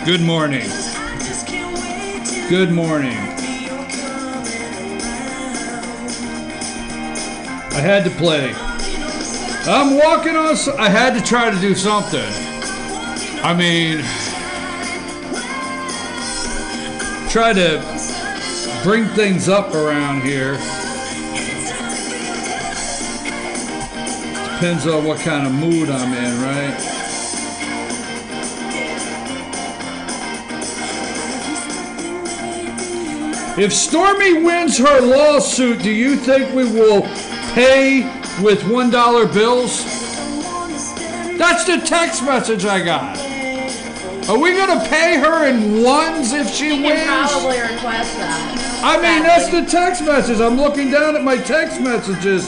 Good morning. Good morning. I had to play. I'm walking on. I had to try to do something. I mean, try to bring things up around here. Depends on what kind of mood I'm in, right? If Stormy wins her lawsuit, do you think we will pay with $1 bills? That's the text message I got. Are we going to pay her in ones if she wins? You can probably request that. I mean, that's the text message. I'm looking down at my text messages.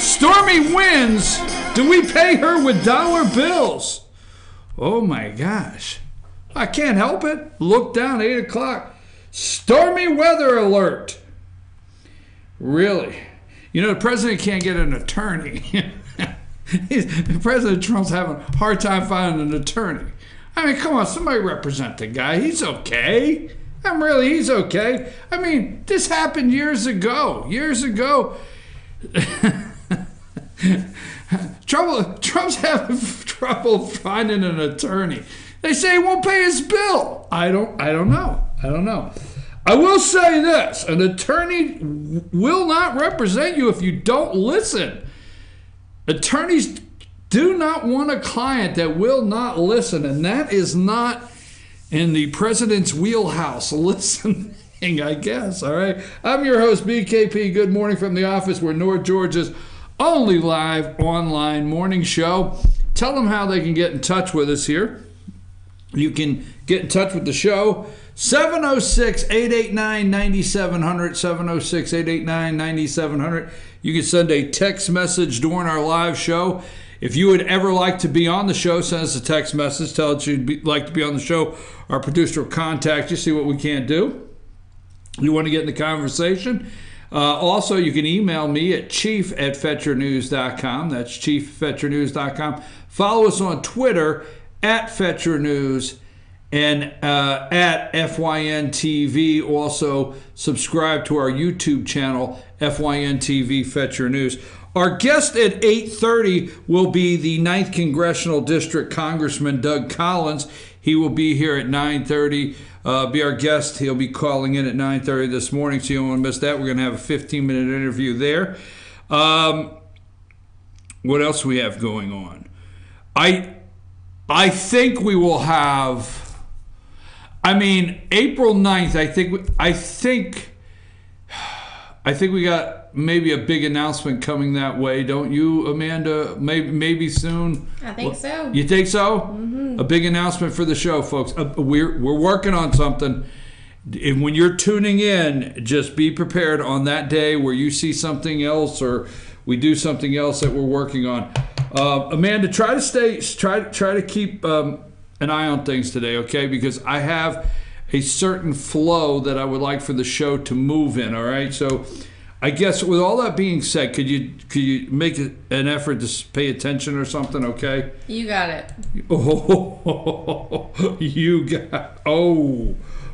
Stormy wins. Do we pay her with dollar bills? Oh my gosh. I can't help it. Look down, 8 o'clock. Stormy weather alert. Really? You know, the president can't get an attorney. President Trump's having a hard time finding an attorney. I mean, come on, somebody represent the guy. He's okay. He's okay. I mean, this happened years ago. Trump's having trouble finding an attorney. They say he won't pay his bill. I don't know. I will say this. An attorney will not represent you if you don't listen. Attorneys do not want a client that will not listen, and that is not in the president's wheelhouse. Listening, I guess, all right? I'm your host, BKP. Good morning from the office. We're North Georgia's only live online morning show. Tell them how they can get in touch with us here. You can get in touch with the show, 706-889-9700, 706-889-9700. You can send a text message during our live show. If you would ever like to be on the show, send us a text message. Tell us you'd like to be on the show. Our producer will contact you, see what we can do. You want to get in the conversation? Also, you can email me at chief@fetchernews.com. That's chief@fetchernews.com. Follow us on Twitter at Fetcher News and at FYN TV. Also, subscribe to our YouTube channel, FYN TV Fetcher News. Our guest at 8:30 will be the 9th Congressional District Congressman Doug Collins. He will be here at 9:30. Be our guest. He'll be calling in at 9:30 this morning, so you don't want to miss that. We're going to have a 15-minute interview there. What else do we have going on? I think we will have, April 9th, I think we got maybe a big announcement coming that way. Don't you, Amanda? Maybe soon? I think so. You think so? Mm-hmm. A big announcement for the show, folks. We're working on something. And when you're tuning in, just be prepared on that day where you see something else or we do something else that we're working on. Amanda, try to keep an eye on things today, okay? Because I have a certain flow that I would like for the show to move in, all right? So I guess with all that being said, could you make an effort to pay attention or something, okay? You got it.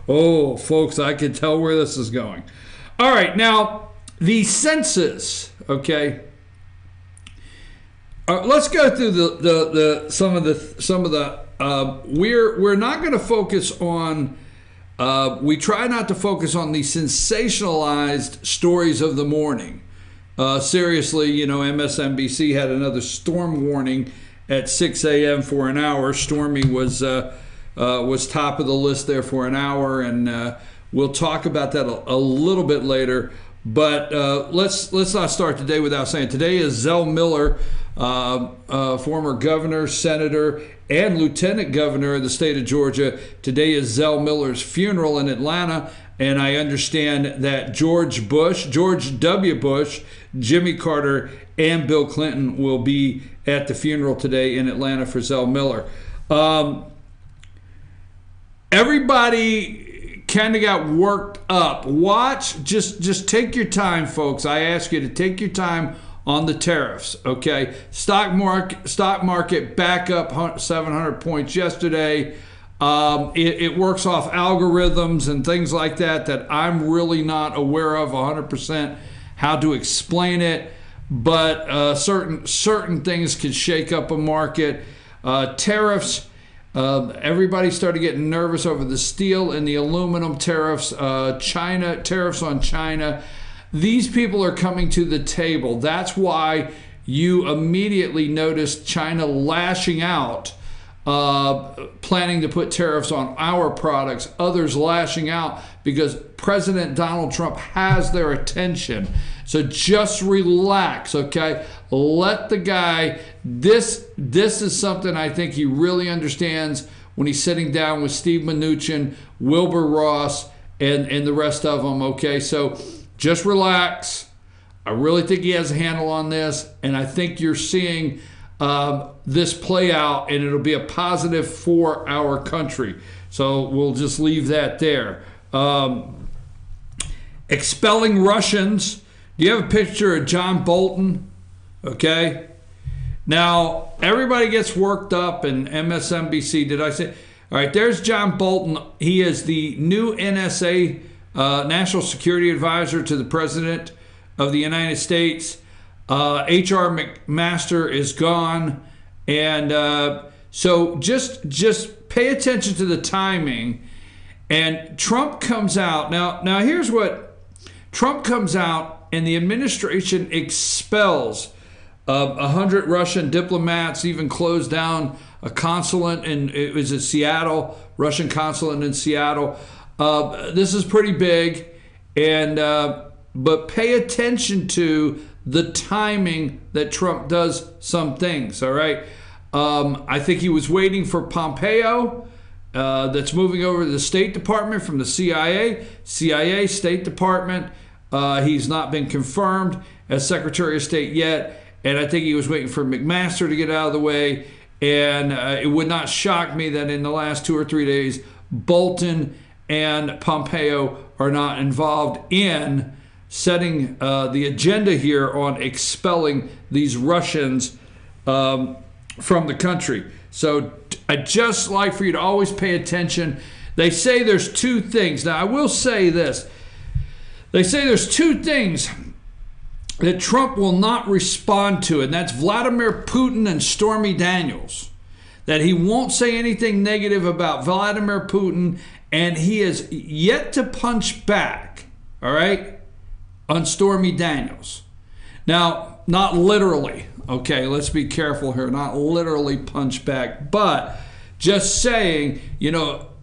Oh, folks, I can tell where this is going. All right, now, the census, okay? Let's go through some of the. We're not going to focus on. We try not to focus on the sensationalized stories of the morning. Seriously, MSNBC had another storm warning at 6 a.m. for an hour. Stormy was top of the list there for an hour, and we'll talk about that a little bit later. But let's not start today without saying today is Zell Miller, former governor, senator, and lieutenant governor of the state of Georgia. Today is Zell Miller's funeral in Atlanta, and I understand that George W. Bush, Jimmy Carter, and Bill Clinton will be at the funeral today in Atlanta for Zell Miller. Everybody kind of got worked up. Just take your time, folks. I ask you to take your time on the tariffs, okay? Stock market back up 700 points yesterday. It works off algorithms and things like that I'm really not aware of 100% how to explain it. But certain things can shake up a market. Tariffs. Everybody started getting nervous over the steel and the aluminum tariffs. China tariffs on China. These people are coming to the table. That's why you immediately noticed China lashing out, planning to put tariffs on our products. Others lashing out because President Donald Trump has their attention. So just relax, okay? Let the guy, this is something I think he really understands when he's sitting down with Steve Mnuchin, Wilbur Ross, and the rest of them, okay? So just relax. I really think he has a handle on this, and I think you're seeing this play out, and it'll be a positive for our country. So we'll just leave that there. Expelling Russians. Do you have a picture of John Bolton? Okay. Now, everybody gets worked up in MSNBC. Did I say? All right, there's John Bolton. He is the new NSA, National Security Advisor to the President of the United States. H.R. McMaster is gone. And so just pay attention to the timing. And Trump comes out. Now here's what Trump comes out, and the administration expels 100 Russian diplomats, even closed down a consulate it was in Seattle, Russian consulate in Seattle. This is pretty big, and but pay attention to the timing that Trump does some things. All right, I think he was waiting for Pompeo. That's moving over to the State Department from the CIA, State Department. He's not been confirmed as Secretary of State yet, and I think he was waiting for McMaster to get out of the way. And it would not shock me that in the last 2 or 3 days, Bolton and Pompeo are not involved in setting the agenda here on expelling these Russians from the country. So I'd just like for you to always pay attention. They say there's two things. Now, I will say this. They say there's two things that Trump will not respond to, and that's Vladimir Putin and Stormy Daniels. That he won't say anything negative about Vladimir Putin, and he is yet to punch back, all right, on Stormy Daniels. Now, not literally, okay, let's be careful here, not literally punch back, but just saying,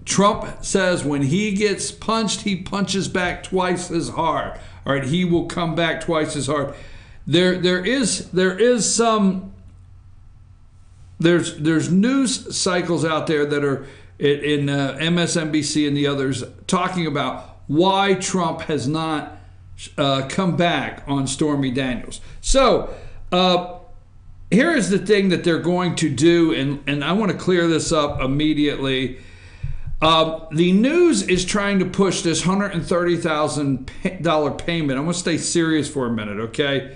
Trump says when he gets punched, he punches back twice as hard. All right, he will come back twice as hard. There's news cycles out there that are in MSNBC and the others talking about why Trump has not come back on Stormy Daniels. So here is the thing that they're going to do, and I want to clear this up immediately. The news is trying to push this $130,000 payment. I'm going to stay serious for a minute, okay?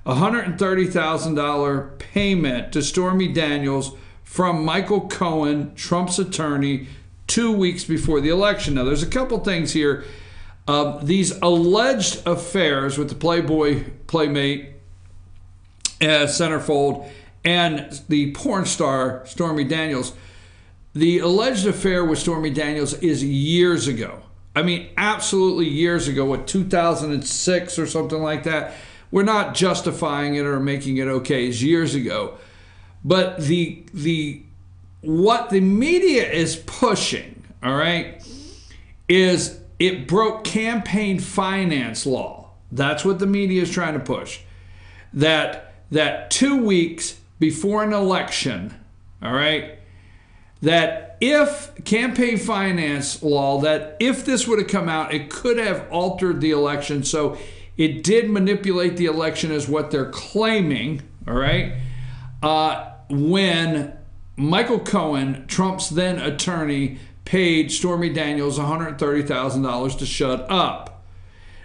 $130,000 payment to Stormy Daniels from Michael Cohen, Trump's attorney, 2 weeks before the election. Now, there's a couple things here. These alleged affairs with the Playboy Playmate, centerfold, and the porn star Stormy Daniels. The alleged affair with Stormy Daniels is years ago. I mean, absolutely years ago, what, 2006 or something like that. We're not justifying it or making it okay. It's years ago. But what the media is pushing, all right, is it broke campaign finance law. That's what the media is trying to push. That 2 weeks before an election, all right, that if campaign finance law, that if this would have come out, it could have altered the election. So it did manipulate the election is what they're claiming, all right? When Michael Cohen, Trump's then attorney, paid Stormy Daniels $130,000 to shut up.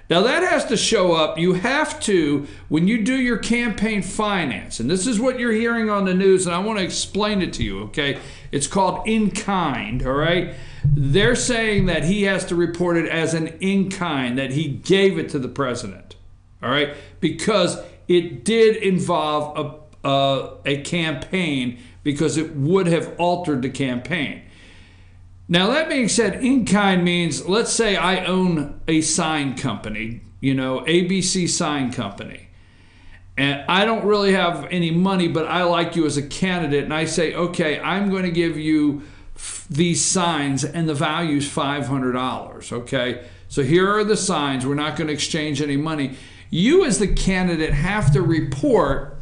Now that has to show up. You have to, when you do your campaign finance, and this is what you're hearing on the news, and I want to explain it to you, okay? It's called in kind, all right? They're saying that he has to report it as an in kind, that he gave it to the president, all right? Because it did involve a campaign, because it would have altered the campaign. Now, that being said, in kind means, let's say I own a sign company, you know, ABC Sign Company, and I don't really have any money, but I like you as a candidate, and I say, okay, I'm going to give you these signs, and the value is $500, okay? So here are the signs. We're not going to exchange any money. You as the candidate have to report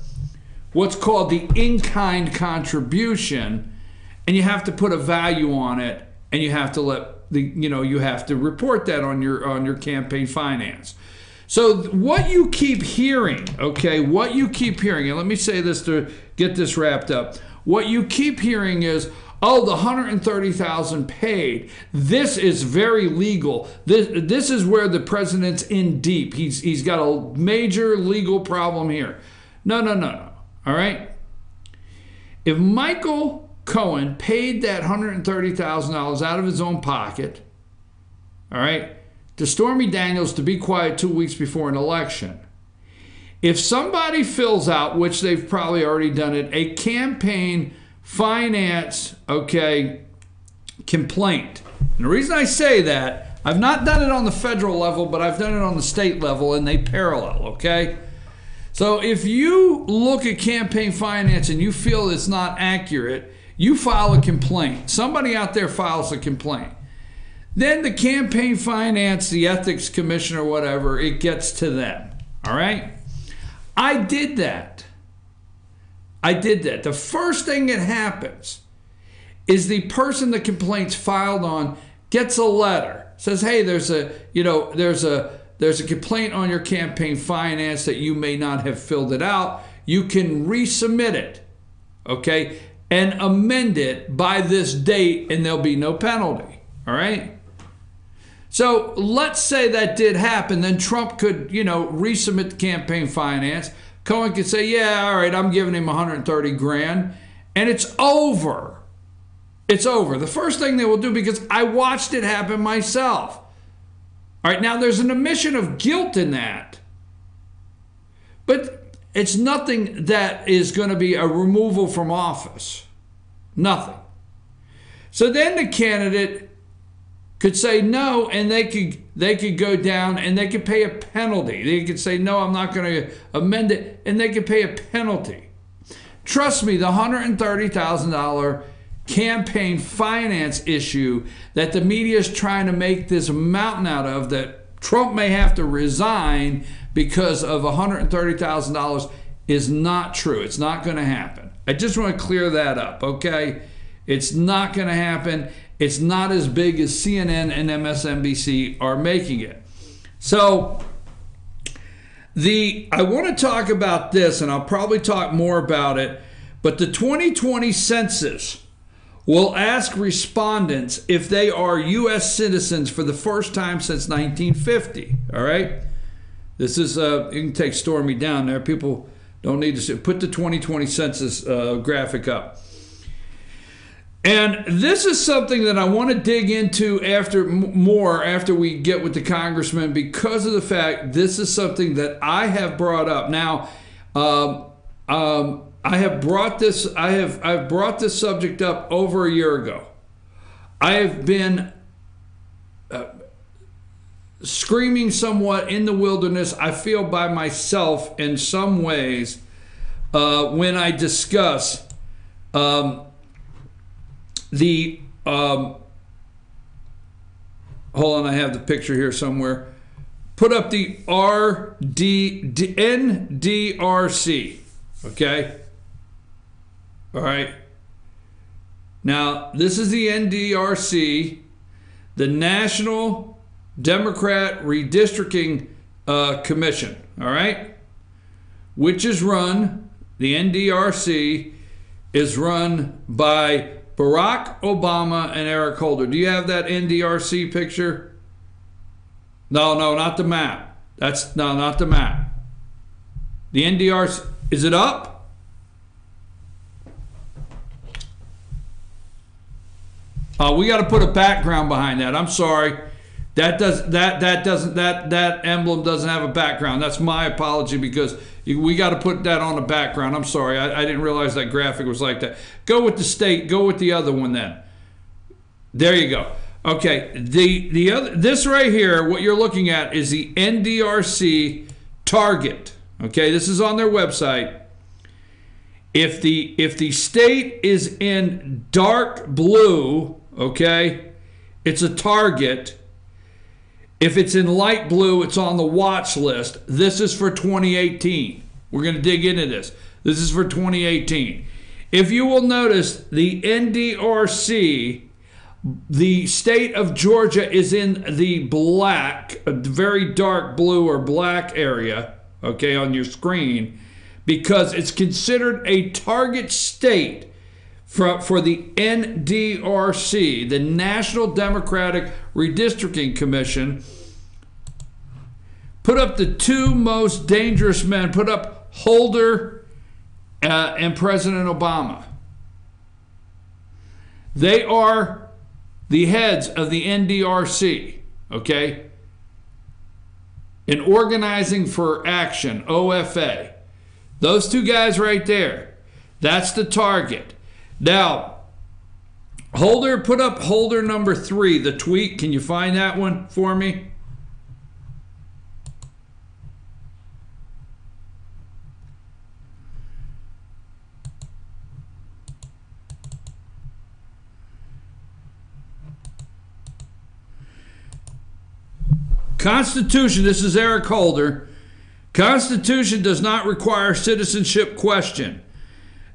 what's called the in-kind contribution, and you have to put a value on it, and you have to you have to report that on your campaign finance. So what you keep hearing, okay, what you keep hearing, and let me say this to get this wrapped up. What you keep hearing is, oh, the $130,000 paid. This is very legal. This is where the president's in deep. He's got a major legal problem here. No. All right. If Michael Cohen paid that $130,000 out of his own pocket, all right, to Stormy Daniels to be quiet 2 weeks before an election, if somebody fills out, which they've probably already done it, a campaign finance, okay, complaint. And the reason I say that, I've not done it on the federal level, but I've done it on the state level, and they parallel, okay? So if you look at campaign finance and you feel it's not accurate, you file a complaint. Somebody out there files a complaint. Then the campaign finance, the ethics commission or whatever, it gets to them, all right? I did that. The first thing that happens is the person the complaint's filed on gets a letter. Says, hey, there's a complaint on your campaign finance that you may not have filled it out. You can resubmit it, okay, and amend it by this date, and there'll be no penalty, all right? So let's say that did happen. Then Trump could, resubmit the campaign finance. Cohen could say, yeah, all right, I'm giving him 130 grand, and it's over. It's over. The first thing they will do, because I watched it happen myself. All right, now there's an admission of guilt in that, but it's nothing that is going to be a removal from office. Nothing. So then the candidate could say no, and they could go down and they could pay a penalty. They could say, no, I'm not going to amend it, and they could pay a penalty. Trust me, the $130,000 campaign finance issue that the media is trying to make this mountain out of, that Trump may have to resign because of $130,000, is not true. It's not going to happen. I just want to clear that up, okay? It's not going to happen. It's not as big as CNN and MSNBC are making it. So I want to talk about this, and I'll probably talk more about it, but the 2020 census will ask respondents if they are U.S. citizens for the first time since 1950, all right? This is, you can take Stormy down there. People don't need to see. Put the 2020 census graphic up. And this is something that I want to dig into after we get with the congressman, because of the fact this is something that I have brought up. Now, I've brought this subject up over a year ago. I have been screaming somewhat in the wilderness, I feel, by myself in some ways when I discuss hold on, I have the picture here somewhere. Put up the NDRC, okay? All right. Now, this is the NDRC, the National Democrat Redistricting Commission, all right? Which is run, the NDRC is run by Barack Obama and Eric Holder. Do you have that NDRC picture? No, not the map. That's no, not the map. The NDRC, is it up? We got to put a background behind that. I'm sorry. That emblem doesn't have a background. That's my apology, because we got to put that on a background. I'm sorry. I didn't realize that graphic was like that. Go with the state. Go with the other one then. There you go. Okay. The other, this right here, what you're looking at is the NDRC target. Okay. This is on their website. If the state is in dark blue, okay, it's a target. If it's in light blue, it's on the watch list. This is for 2018. We're going to dig into this. This is for 2018. If you will notice, the NDRC, the state of Georgia, is in the black, a very dark blue or black area, okay, on your screen, because it's considered a target state for the NDRC, the National Democratic Redistricting Commission. Put up the two most dangerous men. Put up Holder and President Obama. They are the heads of the NDRC, okay? In Organizing for Action, OFA. Those two guys right there. That's the target. Now, Holder, put up Holder number 3, the tweet. Can you find that one for me? Constitution, this is Eric Holder. Constitution does not require citizenship question.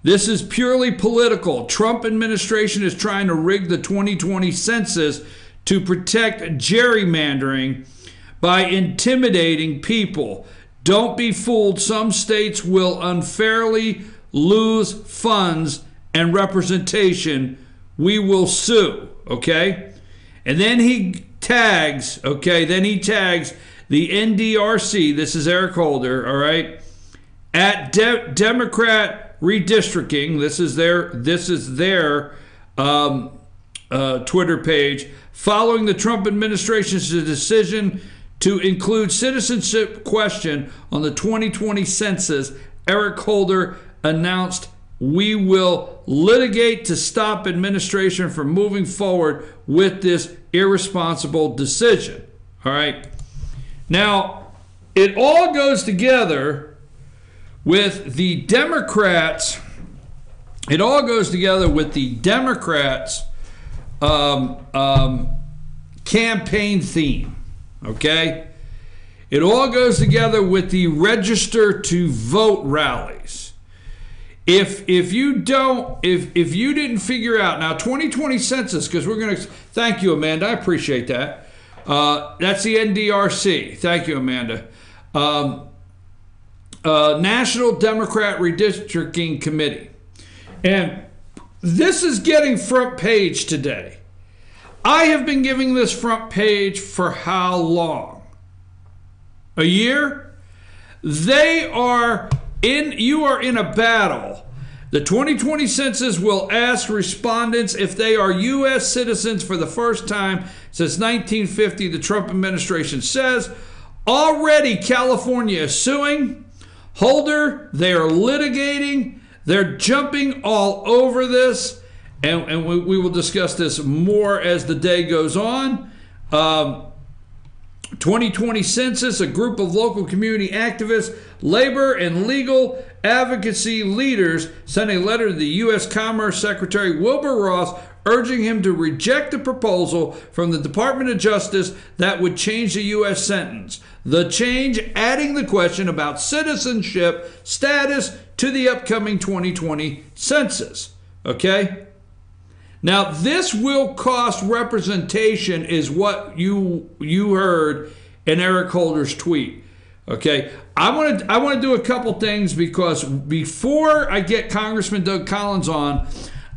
This is purely political. Trump administration is trying to rig the 2020 census to protect gerrymandering by intimidating people. Don't be fooled. Some states will unfairly lose funds and representation. We will sue, okay? And then he tags, okay, then he tags the NDRC, this is Eric Holder, all right, at Democrat Redistricting, this is their Twitter page, following the Trump administration's decision to include citizenship question on the 2020 census. Eric Holder announced, "We will litigate to stop administration from moving forward with this irresponsible decision." All right. Now, it all goes together with the Democrats. It all goes together with the Democrats' campaign theme. Okay. It all goes together with the register to vote rallies. If you didn't figure out now 2020 census, because we're going to thank you, Amanda, I appreciate that. That's the NDRC. Thank you, Amanda. National Democrat Redistricting Committee, and this is getting front page today. I have been giving this front page for how long? A year? You are in a battle. The 2020 census will ask respondents if they are U.S. citizens for the first time since 1950, the Trump administration says. Already, California is suing. Holder, they are litigating. They're jumping all over this. And we will discuss this more as the day goes on. 2020 census, a group of local community activists, labor and legal advocacy leaders sent a letter to the U.S. Commerce Secretary Wilbur Ross urging him to reject the proposal from the Department of Justice that would change the U.S. sentence. The change adding the question about citizenship status to the upcoming 2020 census. Okay? Now, this will cost representation, is what you heard in Eric Holder's tweet. Okay, I want to do a couple things, because before I get Congressman Doug Collins on,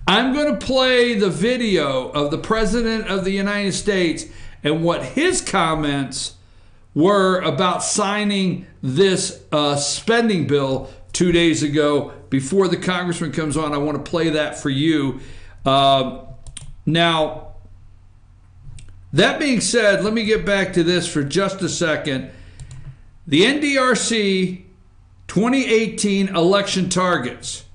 I'm going to play the video of the President of the United States and what his comments were about signing this spending bill 2 days ago. Before the congressman comes on, I want to play that for you. Now, that being said, let me get back to this for just a second. The NDRC 2018 election targets.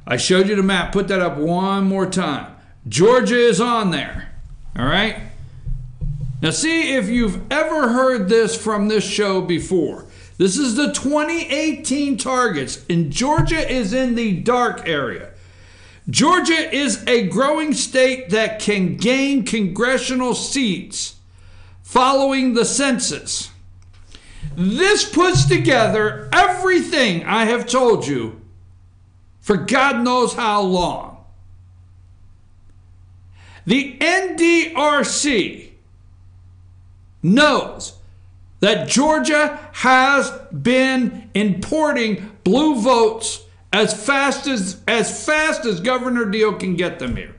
I showed you the map. Put that up one more time. Georgia is on there. All right? Now, see if you've ever heard this from this show before. This is the 2018 targets, and Georgia is in the dark area. Georgia is a growing state that can gain congressional seats following the census. This puts together everything I have told you for God knows how long. The NDRC knows that Georgia has been importing blue votes as fast as Governor Deal can get them here.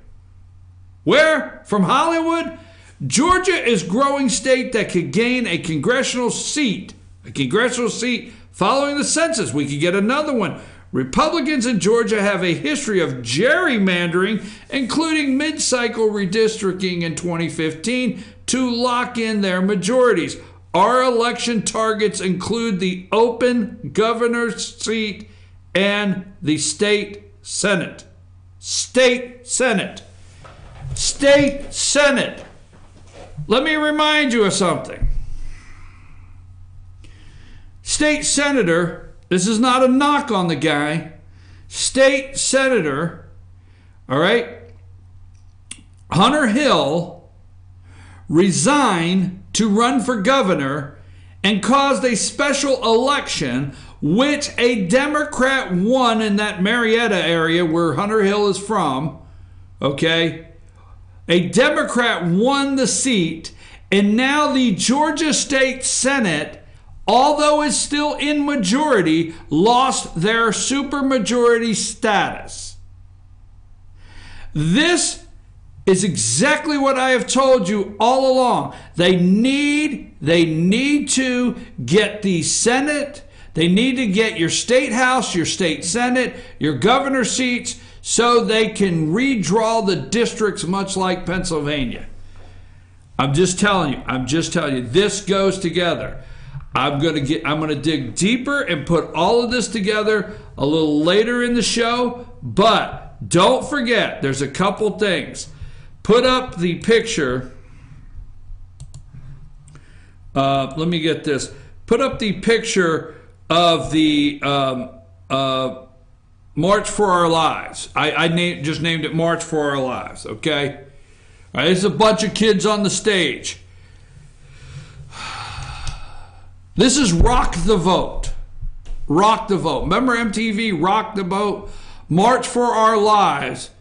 Where? From Hollywood? Georgia is a growing state that could gain a congressional seat following the census. We could get another one. Republicans in Georgia have a history of gerrymandering, including mid-cycle redistricting in 2015 to lock in their majorities. Our election targets include the open governor's seat and the state senate. State senate. State senate. Let me remind you of something. State senator, this is not a knock on the guy. State senator, all right, Hunter Hill resigned to run for governor and caused a special election which a Democrat won in that Marietta area where Hunter Hill is from, okay? A Democrat won the seat, and now the Georgia State Senate, although it's still in majority, lost their supermajority status. This is exactly what I have told you all along. They need to get the Senate, they need to get your state house, your state senate, your governor seats, so they can redraw the districts much like Pennsylvania. I'm just telling you, this goes together. I'm going to dig deeper and put all of this together a little later in the show, but don't forget, there's a couple things. Put up the picture. Let me get this. Put up the picture of the March for Our Lives. I just named it March for Our Lives, okay? All right, there's a bunch of kids on the stage. This is Rock the Vote. Rock the Vote. Remember MTV, Rock the Vote? March for Our Lives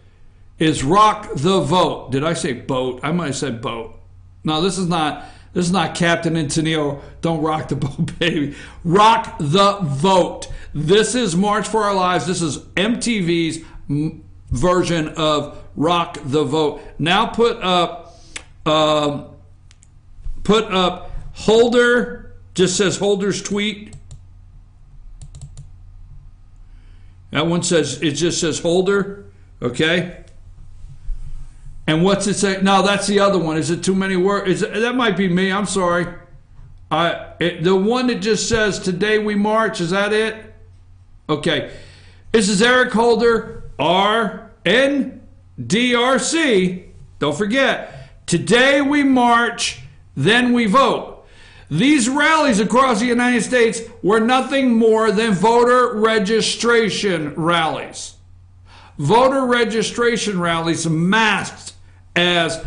is Rock the Vote. Did I say boat? I might have said boat. No, this is not Captain and Tennille. Don't rock the boat, baby. Rock the Vote. This is March for Our Lives. This is MTV's version of Rock the Vote. Now put up Holder. Just says Holder's tweet. That one says, it just says Holder. Okay. And what's it say? No, that's the other one. Is it too many words? That might be me. I'm sorry. The one that just says Today We March, is that it? Okay. This is Eric Holder, RNDRC. Don't forget. Today we march, then we vote. These rallies across the United States were nothing more than voter registration rallies. Voter registration rallies masked as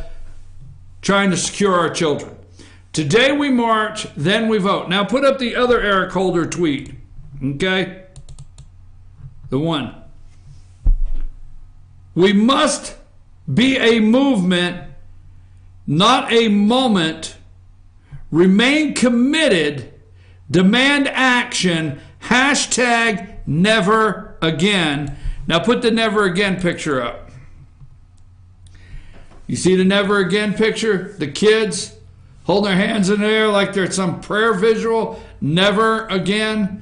trying to secure our children. Today we march, then we vote. Now put up the other Eric Holder tweet. Okay? The one. We must be a movement, not a moment. Remain committed. Demand action. Hashtag never again. Now put the never again picture up. You see the never again picture? The kids holding their hands in the air like they're some prayer visual. Never again.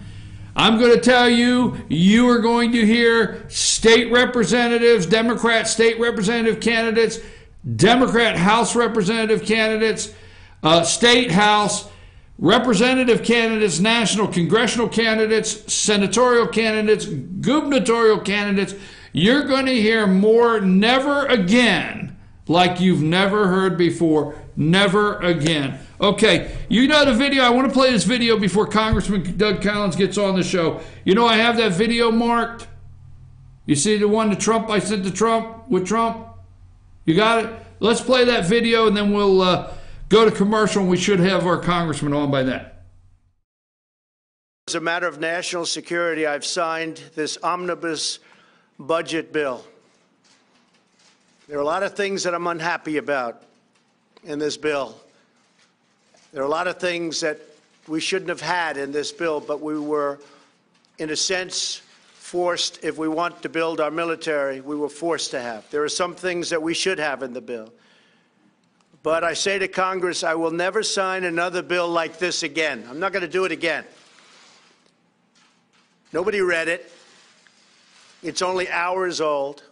I'm going to tell you, you are going to hear state representatives, Democrat state representative candidates, Democrat House representative candidates, state House representative candidates, national congressional candidates, senatorial candidates, gubernatorial candidates. You're going to hear more never again like you've never heard before. Never again. Okay, you know the video. I want to play this video before Congressman Doug Collins gets on the show. You know I have that video marked. You see the one to Trump I sent to Trump with Trump? You got it? Let's play that video and then we'll go to commercial, and we should have our congressman on by then. As a matter of national security, I've signed this omnibus budget bill. There are a lot of things that I'm unhappy about in this bill. There are a lot of things that we shouldn't have had in this bill, but we were, in a sense, forced. If we want to build our military, we were forced to have. There are some things that we should have in the bill. But I say to Congress, I will never sign another bill like this again. I'm not going to do it again. Nobody read it. It's only hours old.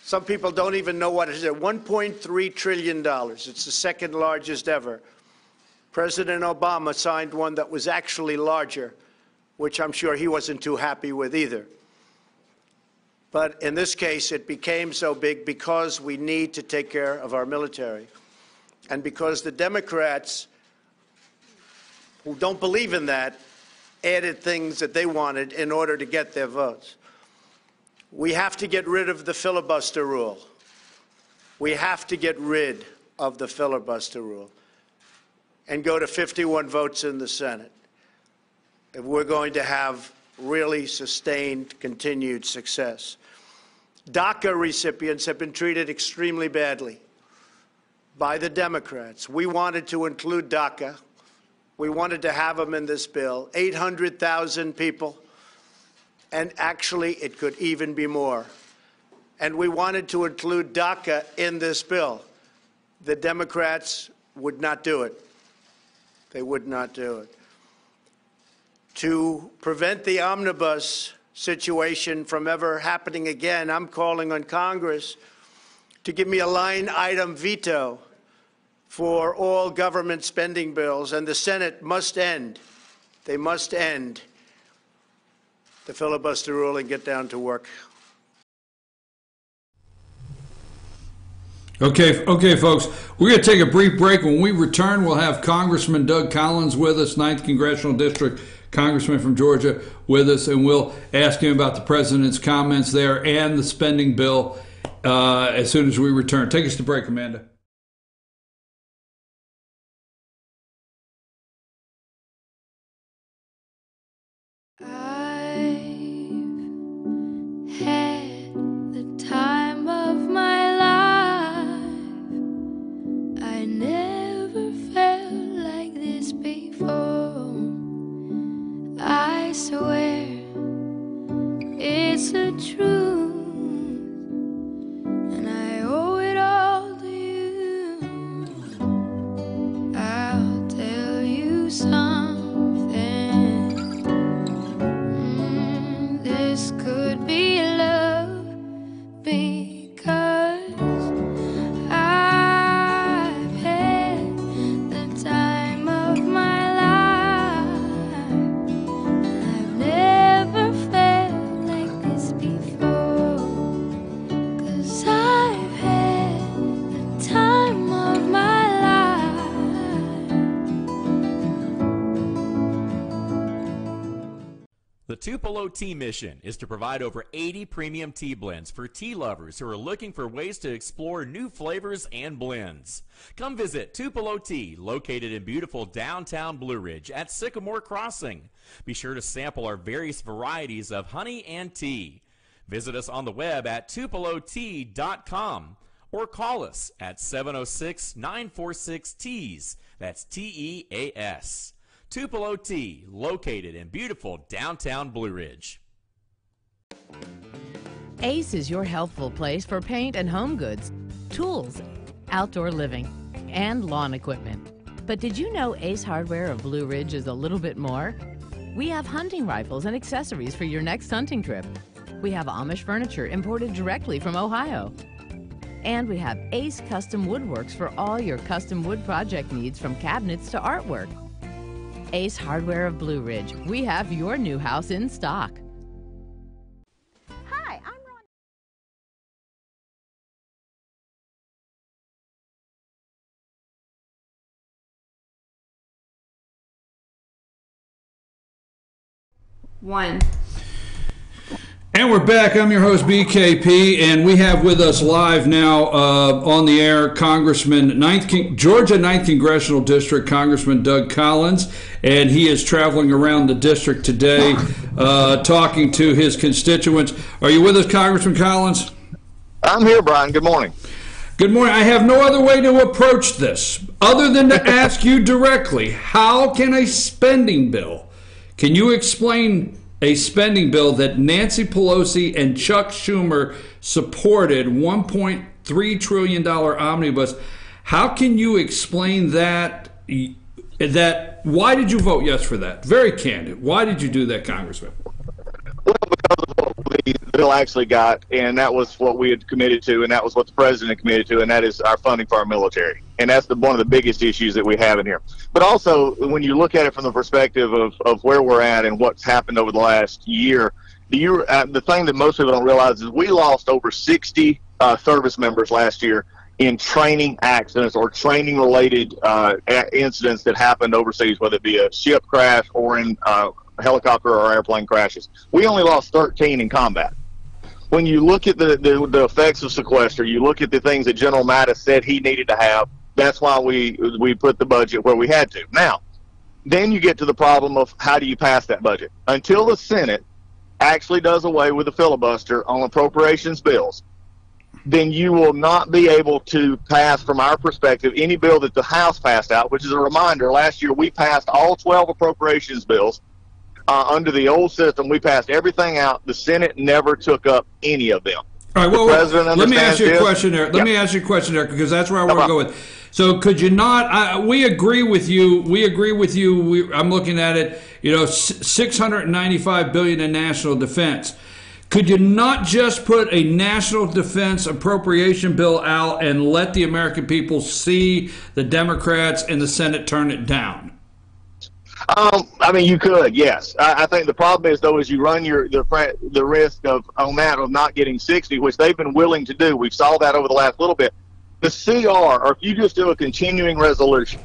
Some people don't even know what it is. $1.3 trillion. It's the second largest ever. President Obama signed one that was actually larger, which I'm sure he wasn't too happy with either. But in this case, it became so big because we need to take care of our military. And because the Democrats, who don't believe in that, added things that they wanted in order to get their votes. We have to get rid of the filibuster rule. We have to get rid of the filibuster rule and go to 51 votes in the Senate if we're going to have really sustained, continued success. DACA recipients have been treated extremely badly by the Democrats. We wanted to include DACA. We wanted to have them in this bill. 800,000 people. And actually, it could even be more. And we wanted to include DACA in this bill. The Democrats would not do it. They would not do it. To prevent the omnibus situation from ever happening again, I'm calling on Congress to give me a line item veto for all government spending bills, and the Senate must end. They must end the filibuster rule and get down to work. Okay, folks. We're going to take a brief break. When we return, we'll have Congressman Doug Collins with us, 9th Congressional District Congressman from Georgia with us, and we'll ask him about the president's comments there and the spending bill as soon as we return. Take us to break, Amanda. The Tupelo Tea Mission is to provide over 80 premium tea blends for tea lovers who are looking for ways to explore new flavors and blends. Come visit Tupelo Tea, located in beautiful downtown Blue Ridge at Sycamore Crossing. Be sure to sample our various varieties of honey and tea. Visit us on the web at tupelotea.com or call us at 706-946-TEAS. That's T-E-A-S. Tupelo Tea, located in beautiful downtown Blue Ridge. Ace is your healthful place for paint and home goods, tools, outdoor living, and lawn equipment. But did you know Ace Hardware of Blue Ridge is a little bit more? We have hunting rifles and accessories for your next hunting trip. We have Amish furniture imported directly from Ohio. And we have Ace Custom Woodworks for all your custom wood project needs, from cabinets to artwork. Ace Hardware of Blue Ridge. We have your new house in stock. Hi, I'm Ron. One. And we're back. I'm your host, BKP, and we have with us live now on the air Congressman, Georgia 9th Congressional District, Congressman Doug Collins, and he is traveling around the district today talking to his constituents. Are you with us, Congressman Collins? I'm here, Brian. Good morning. Good morning. I have no other way to approach this other than to ask you directly, how can a spending bill, can you explain a spending bill that Nancy Pelosi and Chuck Schumer supported, $1.3 trillion omnibus, how can you explain that? Why did you vote yes for that? Very candid. Why did you do that, Congressman? Well, because of what the bill actually got, and that was what we had committed to, and that was what the president committed to, and that is our funding for our military. And that's one of the biggest issues that we have in here. But also, when you look at it from the perspective of where we're at and what's happened over the last year, the thing that most people don't realize is we lost over 60 service members last year in training accidents or training-related incidents that happened overseas, whether it be a ship crash or in helicopter or airplane crashes. We only lost 13 in combat. When you look at the effects of sequester, you look at the things that General Mattis said he needed to have. That's why we put the budget where we had to. Now, then you get to the problem of how do you pass that budget? Until the Senate actually does away with the filibuster on appropriations bills, then you will not be able to pass, from our perspective, any bill that the House passed out, which is a reminder, last year we passed all 12 appropriations bills. Under the old system, we passed everything out. The Senate never took up any of them. All right, well, let me ask you a question there. Let me ask you a question there, because that's where I want to go with. So could you not, we agree with you. I'm looking at it, $695 billion in national defense. Could you not just put a national defense appropriation bill out and let the American people see the Democrats in the Senate turn it down? I mean, you could, yes. I think the problem is, though, is you run the risk of not getting 60, which they've been willing to do. We saw that over the last little bit. The CR, or if you just do a continuing resolution,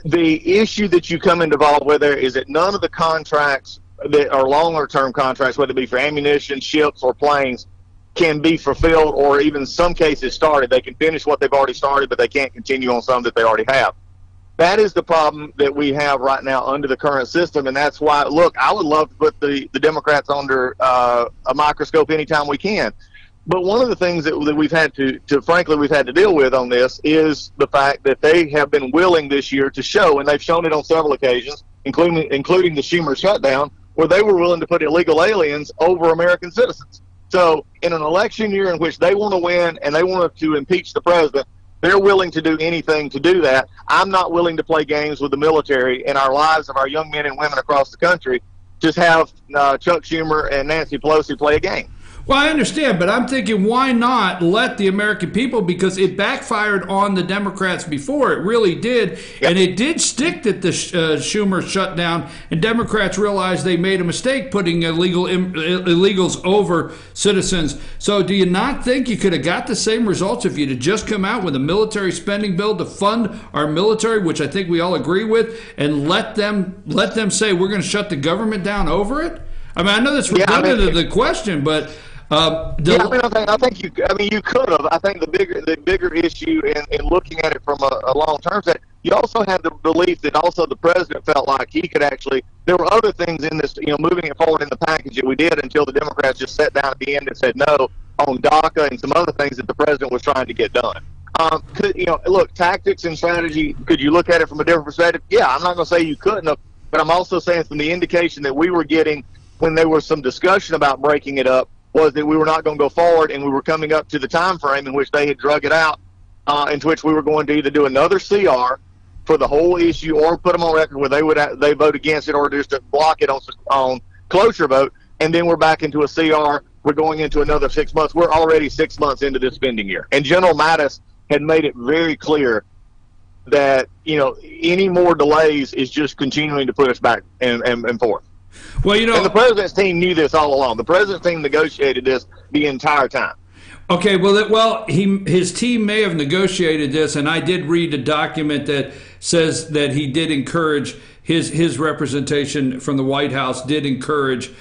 the issue that you come involved with there is that none of the contracts that are longer-term contracts, whether it be for ammunition, ships, or planes, can be fulfilled, or even in some cases started. They can finish what they've already started, but they can't continue on some that they already have. That is the problem that we have right now under the current system, and that's why, look, I would love to put the Democrats under a microscope anytime we can. But one of the things that we've had to frankly, we've had to deal with on this is the fact that they have been willing this year to show, and they've shown it on several occasions, including the Schumer shutdown, where they were willing to put illegal aliens over American citizens. So in an election year in which they want to win and they want to impeach the president, they're willing to do anything to do that. I'm not willing to play games with the military and our lives of our young men and women across the country. Just have Chuck Schumer and Nancy Pelosi play a game. Well, I understand, but I'm thinking, why not let the American people, because it backfired on the Democrats before. It really did. Yep. And it did stick that the Schumer shut down, and Democrats realized they made a mistake putting illegals over citizens. So do you not think you could have got the same results if you'd have just come out with a military spending bill to fund our military, which I think we all agree with, and let them say we're going to shut the government down over it? I mean, I know that's redundant of the question, but I think you could have. I think the bigger issue in looking at it from a long term set, you also had the belief that also the president felt like he could actually. There were other things in this, moving it forward in the package that we did until the Democrats just sat down at the end and said no on DACA and some other things that the president was trying to get done. Look, tactics and strategy. Could you look at it from a different perspective? Yeah, I'm not going to say you couldn't have, but I'm also saying from the indication that we were getting when there was some discussion about breaking it up, was that we were not going to go forward, and we were coming up to the time frame in which they had drug it out, into which we were going to either do another CR for the whole issue, or put them on record where they vote against it, or just to block it on cloture vote, and then we're back into a CR. We're going into another 6 months. We're already 6 months into this spending year, and General Mattis had made it very clear that any more delays is just continuing to put us back and forth. Well, and the president's team knew this all along. The president's team negotiated this the entire time. Okay, well, his team may have negotiated this, and I did read a document that says that he did encourage his representation from the White House did encourage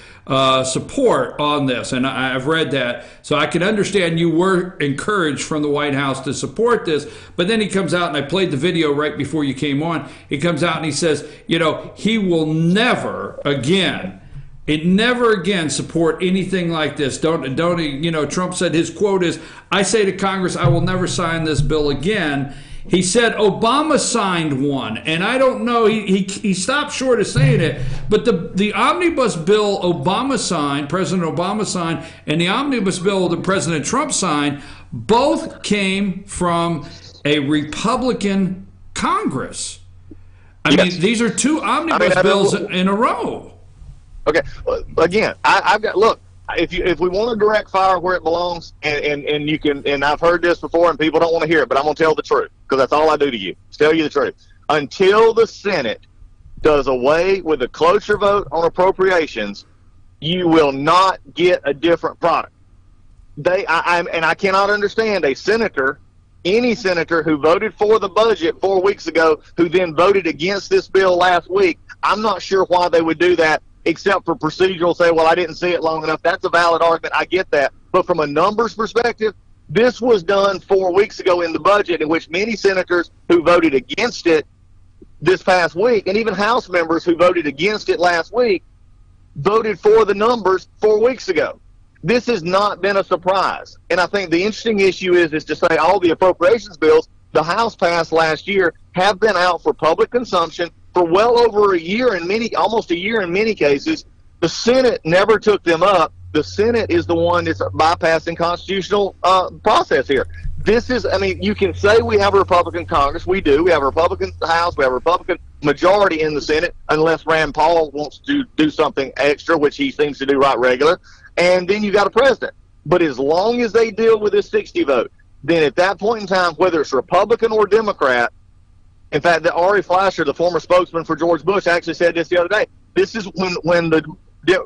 support on this, and I've read that, so I can understand you were encouraged from the White House to support this. But then he comes out, and I played the video right before you came on. He comes out and he says, he will never again support anything like this. Don't Trump said, his quote is, "I say to Congress, I will never sign this bill again." He said Obama signed one, and I don't know, he stopped short of saying it, but the omnibus bill President Obama signed, and the omnibus bill that President Trump signed, both came from a Republican Congress. I mean, these are two omnibus bills in a row. Okay, again, I've got, look, if we want to direct fire where it belongs, and you can, and I've heard this before, and people don't want to hear it, but I'm going to tell the truth, because that's all I do to you, is tell you the truth. Until the Senate does away with a cloture vote on appropriations, you will not get a different product. I cannot understand any senator who voted for the budget 4 weeks ago, who then voted against this bill last week. I'm not sure why they would do that, except for procedural, say, well, I didn't see it long enough. That's a valid argument. I get that. But from a numbers perspective, this was done 4 weeks ago in the budget, in which many senators who voted against it this past week, and even House members who voted against it last week, voted for the numbers 4 weeks ago. This has not been a surprise. And I think the interesting issue is to say all the appropriations bills the House passed last year have been out for public consumption for well over a year, almost a year in many cases. The Senate never took them up. The Senate is the one that's bypassing constitutional process here. You can say we have a Republican Congress. We do. We have a Republican House. We have a Republican majority in the Senate, unless Rand Paul wants to do something extra, which he seems to do right regular. And then you got a president. But as long as they deal with this 60 vote, then at that point in time, whether it's Republican or Democrat, in fact, Ari Fleischer, the former spokesman for George Bush, actually said this the other day. This is when the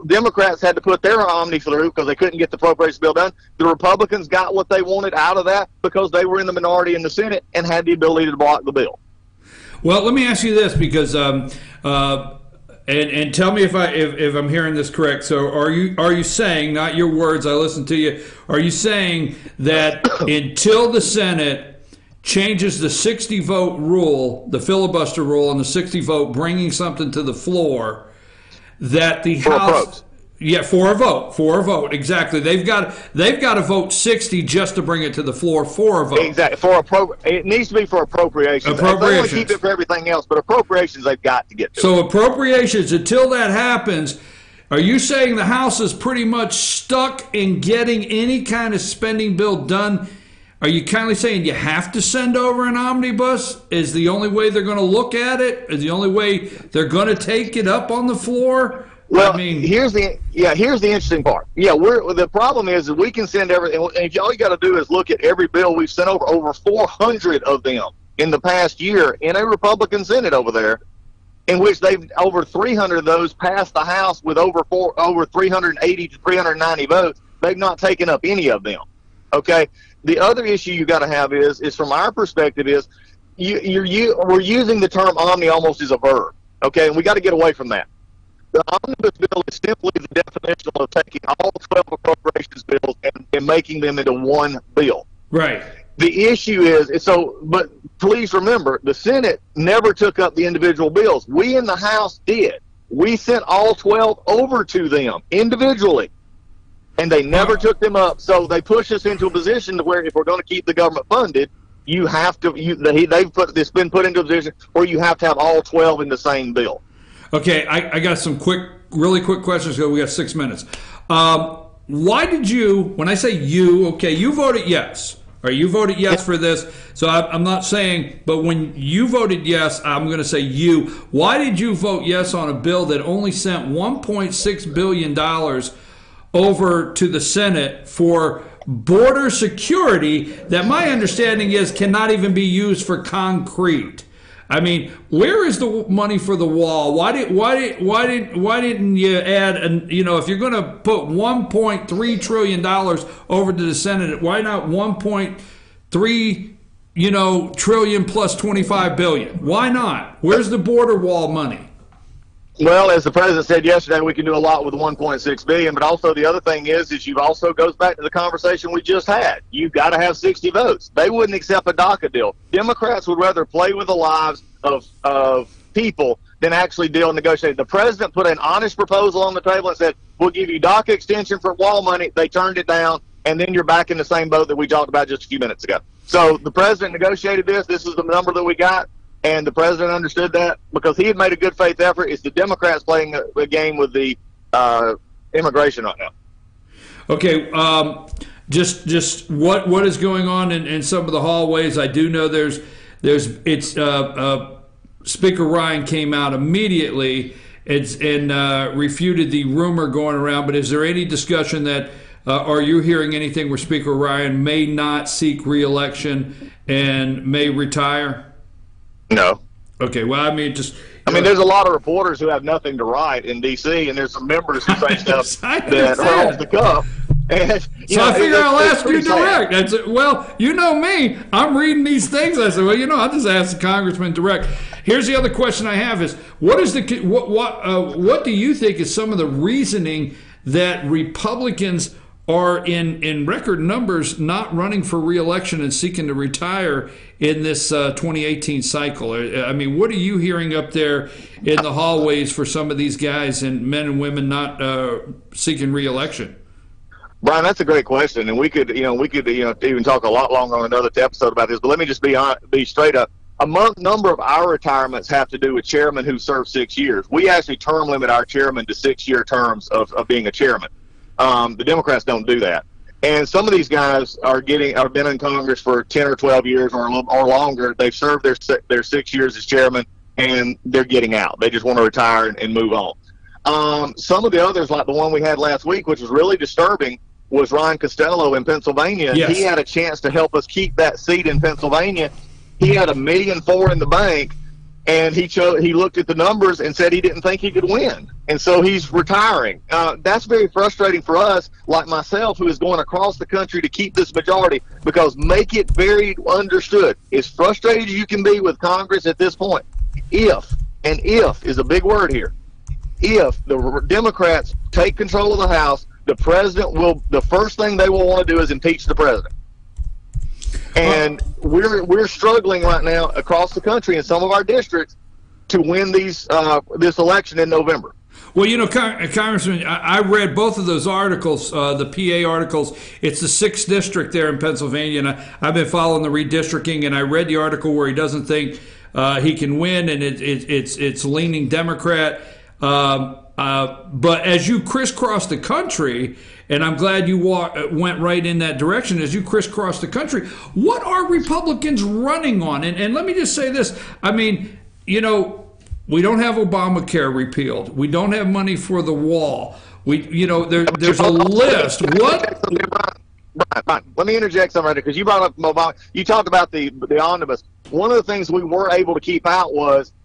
Democrats had to put their omni through because they couldn't get the appropriations bill done. The Republicans got what they wanted out of that because they were in the minority in the Senate and had the ability to block the bill. Well, let me ask you this, because and tell me if I'm hearing this correct. So are you saying, not your words, I listened to you, are you saying that until the Senate changes the 60 vote rule, the filibuster rule, and the 60 vote bringing something to the floor, that the House, for a vote, exactly, they've got to vote 60 just to bring it to the floor for a vote. Exactly, it needs to be for appropriations. They want to keep it for everything else, but appropriations they've got to get to. So appropriations, until that happens, are you saying the House is pretty much stuck in getting any kind of spending bill done? Are you kindly saying you have to send over an omnibus? Is the only way they're going to look at it? Is the only way they're going to take it up on the floor? Well, here's the interesting part. Yeah, the problem is that we can send everything, and all you got to do is look at every bill we've sent over 400 of them in the past year in a Republican Senate over there, in which they've over 300 of those passed the House with over 380 to 390 votes. They've not taken up any of them. Okay. The other issue you got to have is from our perspective is we're using the term omni almost as a verb. Okay, and we got to get away from that. The omnibus bill is simply the definition of taking all 12 appropriations bills and making them into one bill. Right. The issue is but please remember, the Senate never took up the individual bills. We in the House did. We sent all 12 over to them individually, and they never took them up. So they push us into a position to where if we're going to keep the government funded, you have to. It's been put into a position where you have to have all 12 in the same bill. Okay, I got some really quick questions because we got 6 minutes. Why did you? When I say you, okay, you voted yes. Or you voted yes for this, so I'm not saying, but when you voted yes, I'm going to say you. Why did you vote yes on a bill that only sent $1.6 billion over to the Senate for border security that my understanding is cannot even be used for concrete? I mean, where is the money for the wall? Why didn't you add? And if you're going to put $1.3 trillion over to the Senate, why not 1.3 trillion plus 25 billion? Why not? Where's the border wall money? Well, as the president said yesterday, we can do a lot with 1.6 billion. But also the other thing is you've also goes back to the conversation we just had. You've got to have 60 votes. They wouldn't accept a DACA deal. Democrats would rather play with the lives of people than actually deal and negotiate. The president put an honest proposal on the table and said, we'll give you DACA extension for wall money. They turned it down, and then you're back in the same boat that we talked about just a few minutes ago. So the president negotiated this. This is the number that we got. And the president understood that because he had made a good faith effort. It's the Democrats playing a game with the immigration right now. Okay, just what is going on in some of the hallways? I do know Speaker Ryan came out immediately and refuted the rumor going around. But is there any discussion that are you hearing anything where Speaker Ryan may not seek re-election and may retire? No. Okay. Well, I mean, there's a lot of reporters who have nothing to write in D.C., and there's some members who say stuff that are off the cuff. And, so I figure I'll ask you direct. I said, well, you know me. I'm reading these things. I said, well, I'll just ask the congressman direct. Here's the other question I have is, what do you think is some of the reasoning that Republicans are in record numbers not running for re-election and seeking to retire in this 2018 cycle? I mean, what are you hearing up there in the hallways for some of these guys and men and women not seeking re-election? Brian, that's a great question, and we could even talk a lot longer on another episode about this. But let me just be straight up. A number of our retirements have to do with chairmen who serve 6 years. We actually term limit our chairman to 6-year terms of being a chairman. The Democrats don't do that. And some of these guys are been in Congress for 10 or 12 years or longer. They've served their 6 years as chairman, and they're getting out. They just want to retire and move on. Some of the others, like the one we had last week, which was really disturbing, was Ryan Costello in Pennsylvania. Yes. He had a chance to help us keep that seat in Pennsylvania. He had $1.4 million in the bank, and he looked at the numbers and said he didn't think he could win. And so he's retiring. That's very frustrating for us, like myself, who is going across the country to keep this majority, because make it very understood, as frustrated as you can be with Congress at this point, if is a big word here, if the Democrats take control of the House, the first thing they will want to do is impeach the president. And we're struggling right now across the country in some of our districts to win this election in November. Well, Congressman, I read both of those articles, the PA articles. It's the 6th district there in Pennsylvania, and I've been following the redistricting, and I read the article where he doesn't think he can win, and it's leaning Democrat. But as you crisscross the country, and I'm glad you went right in that direction, as you crisscross the country, what are Republicans running on? And let me just say this. I mean, we don't have Obamacare repealed. We don't have money for the wall. There's a list. What? Brian, let me interject something right there, because you brought up Obama. You talked about the omnibus. One of the things we were able to keep out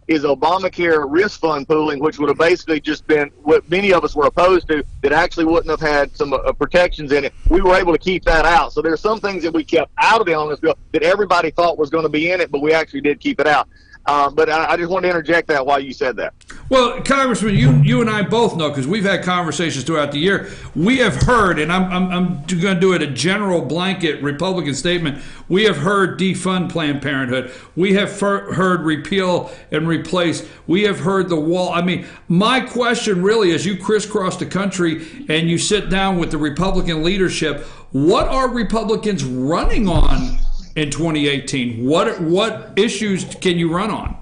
is Obamacare risk fund pooling, which would have basically just been what many of us were opposed to, that actually wouldn't have had some protections in it. We were able to keep that out. So there's some things that we kept out of the omnibus bill that everybody thought was going to be in it, but we actually did keep it out. But I just wanted to interject that while you said that. Well, Congressman, you and I both know, because we've had conversations throughout the year. We have heard, and I'm going to do it a general blanket Republican statement. We have heard defund Planned Parenthood. We have heard repeal and replace. We have heard the wall. I mean, my question really, as you crisscross the country and you sit down with the Republican leadership, what are Republicans running on in 2018? What issues can you run on?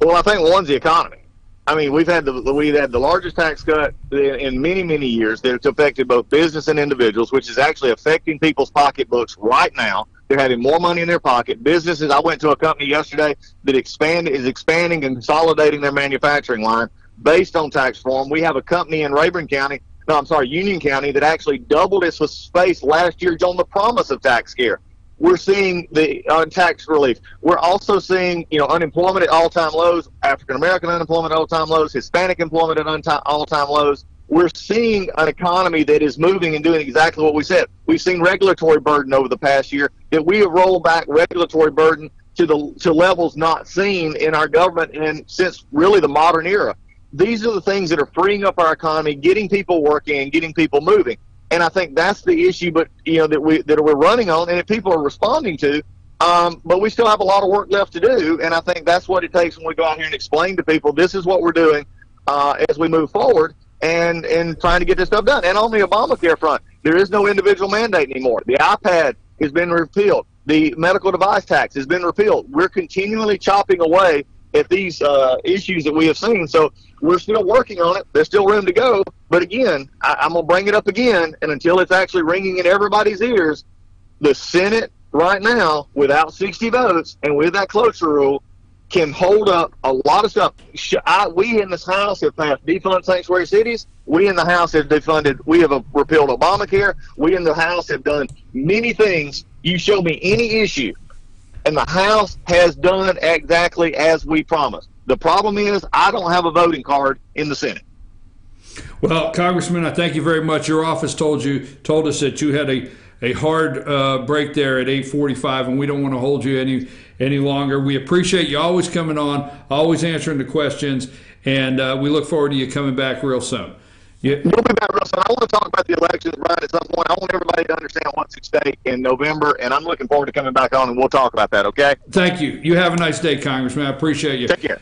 Well, I think one's the economy. I mean, we've had the largest tax cut in many, many years that's affected both business and individuals, which is actually affecting people's pocketbooks right now. They're having more money in their pocket. Businesses, I went to a company yesterday that is expanding and consolidating their manufacturing line based on tax reform. We have a company in Union County that actually doubled its space last year on the promise of tax care. We're seeing the tax relief. We're also seeing, unemployment at all-time lows, African-American unemployment at all-time lows, Hispanic employment at all-time lows. We're seeing an economy that is moving and doing exactly what we said. We've seen regulatory burden over the past year, that we have rolled back regulatory burden to levels not seen in our government since really the modern era. These are the things that are freeing up our economy, getting people working and getting people moving. And I think that's the issue, but that we're running on, and that people are responding to. But we still have a lot of work left to do, and I think that's what it takes when we go out here and explain to people this is what we're doing as we move forward and trying to get this stuff done. And on the Obamacare front, there is no individual mandate anymore. The iPad has been repealed. The medical device tax has been repealed. We're continually chopping away at these issues that we have seen. So we're still working on it. There's still room to go. But again, I'm going to bring it up again, and until it's actually ringing in everybody's ears, the Senate right now, without 60 votes and with that cloture rule, can hold up a lot of stuff. We in this House have passed defund sanctuary cities. We in the House have we have repealed Obamacare. We in the House have done many things. You show me any issue, and the House has done exactly as we promised. The problem is I don't have a voting card in the Senate. Well, Congressman, I thank you very much. Your office told us that you had a hard break there at 8:45, and we don't want to hold you any longer. We appreciate you always coming on, always answering the questions, and we look forward to you coming back real soon. We'll be back real soon. I want to talk about the elections, Brian, at some point. I want everybody to understand what's at stake in November, and I'm looking forward to coming back on, and we'll talk about that, okay? Thank you. You have a nice day, Congressman. I appreciate you. Take care.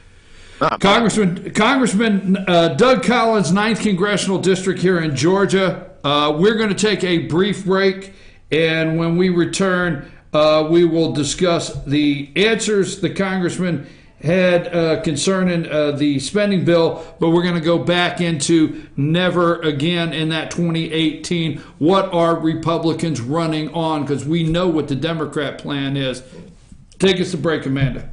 Congressman Doug Collins, 9th Congressional District here in Georgia. We're going to take a brief break, and when we return, we will discuss the answers the Congressman had concerning the spending bill, but we're going to go back into never again in that 2018. What are Republicans running on? Because we know what the Democrat plan is. Take us to break, Amanda.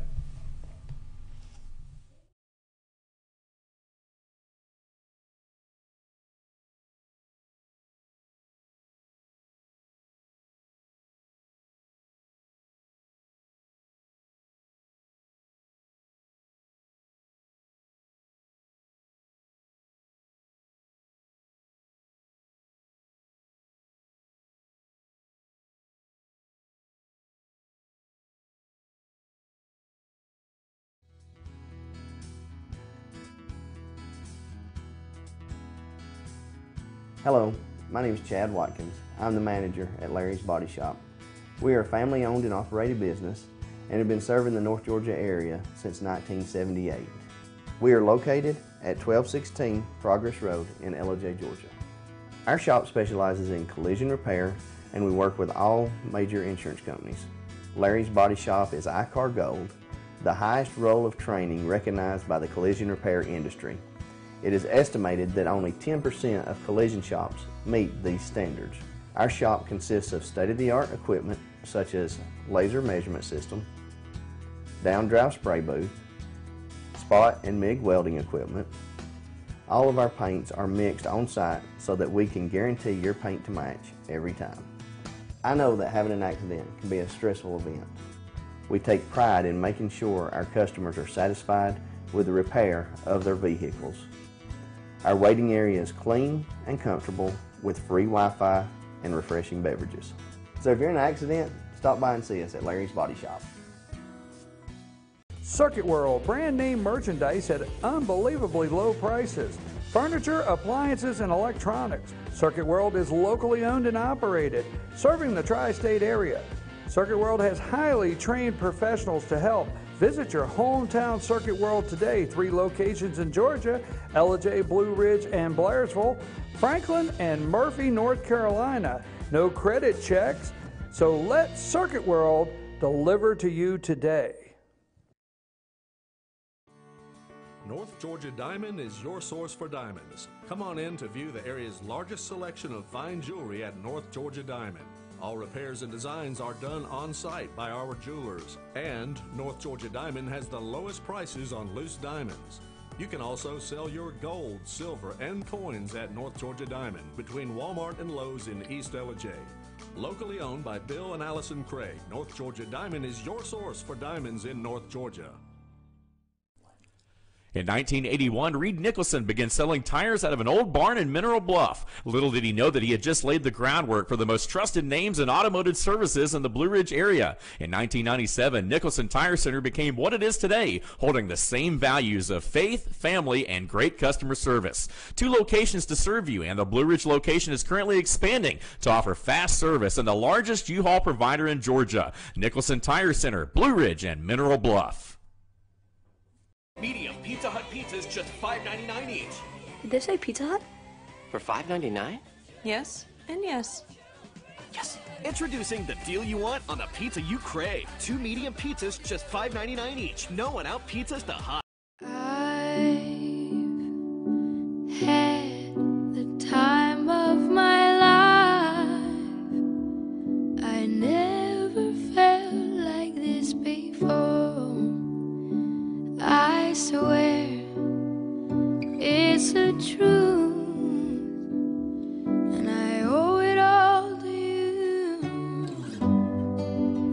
Hello, my name is Chad Watkins. I'm the manager at Larry's Body Shop. We are a family-owned and operated business and have been serving the North Georgia area since 1978. We are located at 1216 Progress Road in Ellijay, Georgia. Our shop specializes in collision repair, and we work with all major insurance companies. Larry's Body Shop is ICAR Gold, the highest role of training recognized by the collision repair industry. It is estimated that only 10% of collision shops meet these standards. Our shop consists of state-of-the-art equipment such as laser measurement system, down-drive spray booth, spot and MIG welding equipment. All of our paints are mixed on site so that we can guarantee your paint to match every time. I know that having an accident can be a stressful event. We take pride in making sure our customers are satisfied with the repair of their vehicles. Our waiting area is clean and comfortable with free Wi-Fi and refreshing beverages. So if you're in an accident, stop by and see us at Larry's Body Shop. Circuit World, brand name merchandise at unbelievably low prices. Furniture, appliances, and electronics. Circuit World is locally owned and operated, serving the tri-state area. Circuit World has highly trained professionals to help. Visit your hometown Circuit World today. 3 locations in Georgia: Ellijay, Blue Ridge, and Blairsville, Franklin, and Murphy, North Carolina. No credit checks, so let Circuit World deliver to you today. North Georgia Diamond is your source for diamonds. Come on in to view the area's largest selection of fine jewelry at North Georgia Diamond. All repairs and designs are done on site by our jewelers. And North Georgia Diamond has the lowest prices on loose diamonds. You can also sell your gold, silver, and coins at North Georgia Diamond between Walmart and Lowe's in East Ellijay. Locally owned by Bill and Allison Craig, North Georgia Diamond is your source for diamonds in North Georgia. In 1981, Reed Nicholson began selling tires out of an old barn in Mineral Bluff. Little did he know that he had just laid the groundwork for the most trusted names in automotive services in the Blue Ridge area. In 1997, Nicholson Tire Center became what it is today, holding the same values of faith, family, and great customer service. 2 locations to serve you, and the Blue Ridge location is currently expanding to offer fast service and the largest U-Haul provider in Georgia. Nicholson Tire Center, Blue Ridge, and Mineral Bluff. Medium Pizza Hut pizzas just $5.99 each. Did they say Pizza Hut? For $5.99? Yes, and yes. Yes. Introducing the deal you want on the pizza you crave. 2 medium pizzas just $5.99 each. No one out pizzas the hot. I've had the time of my life. I never felt like this before. I swear it's the truth, and I owe it all to you.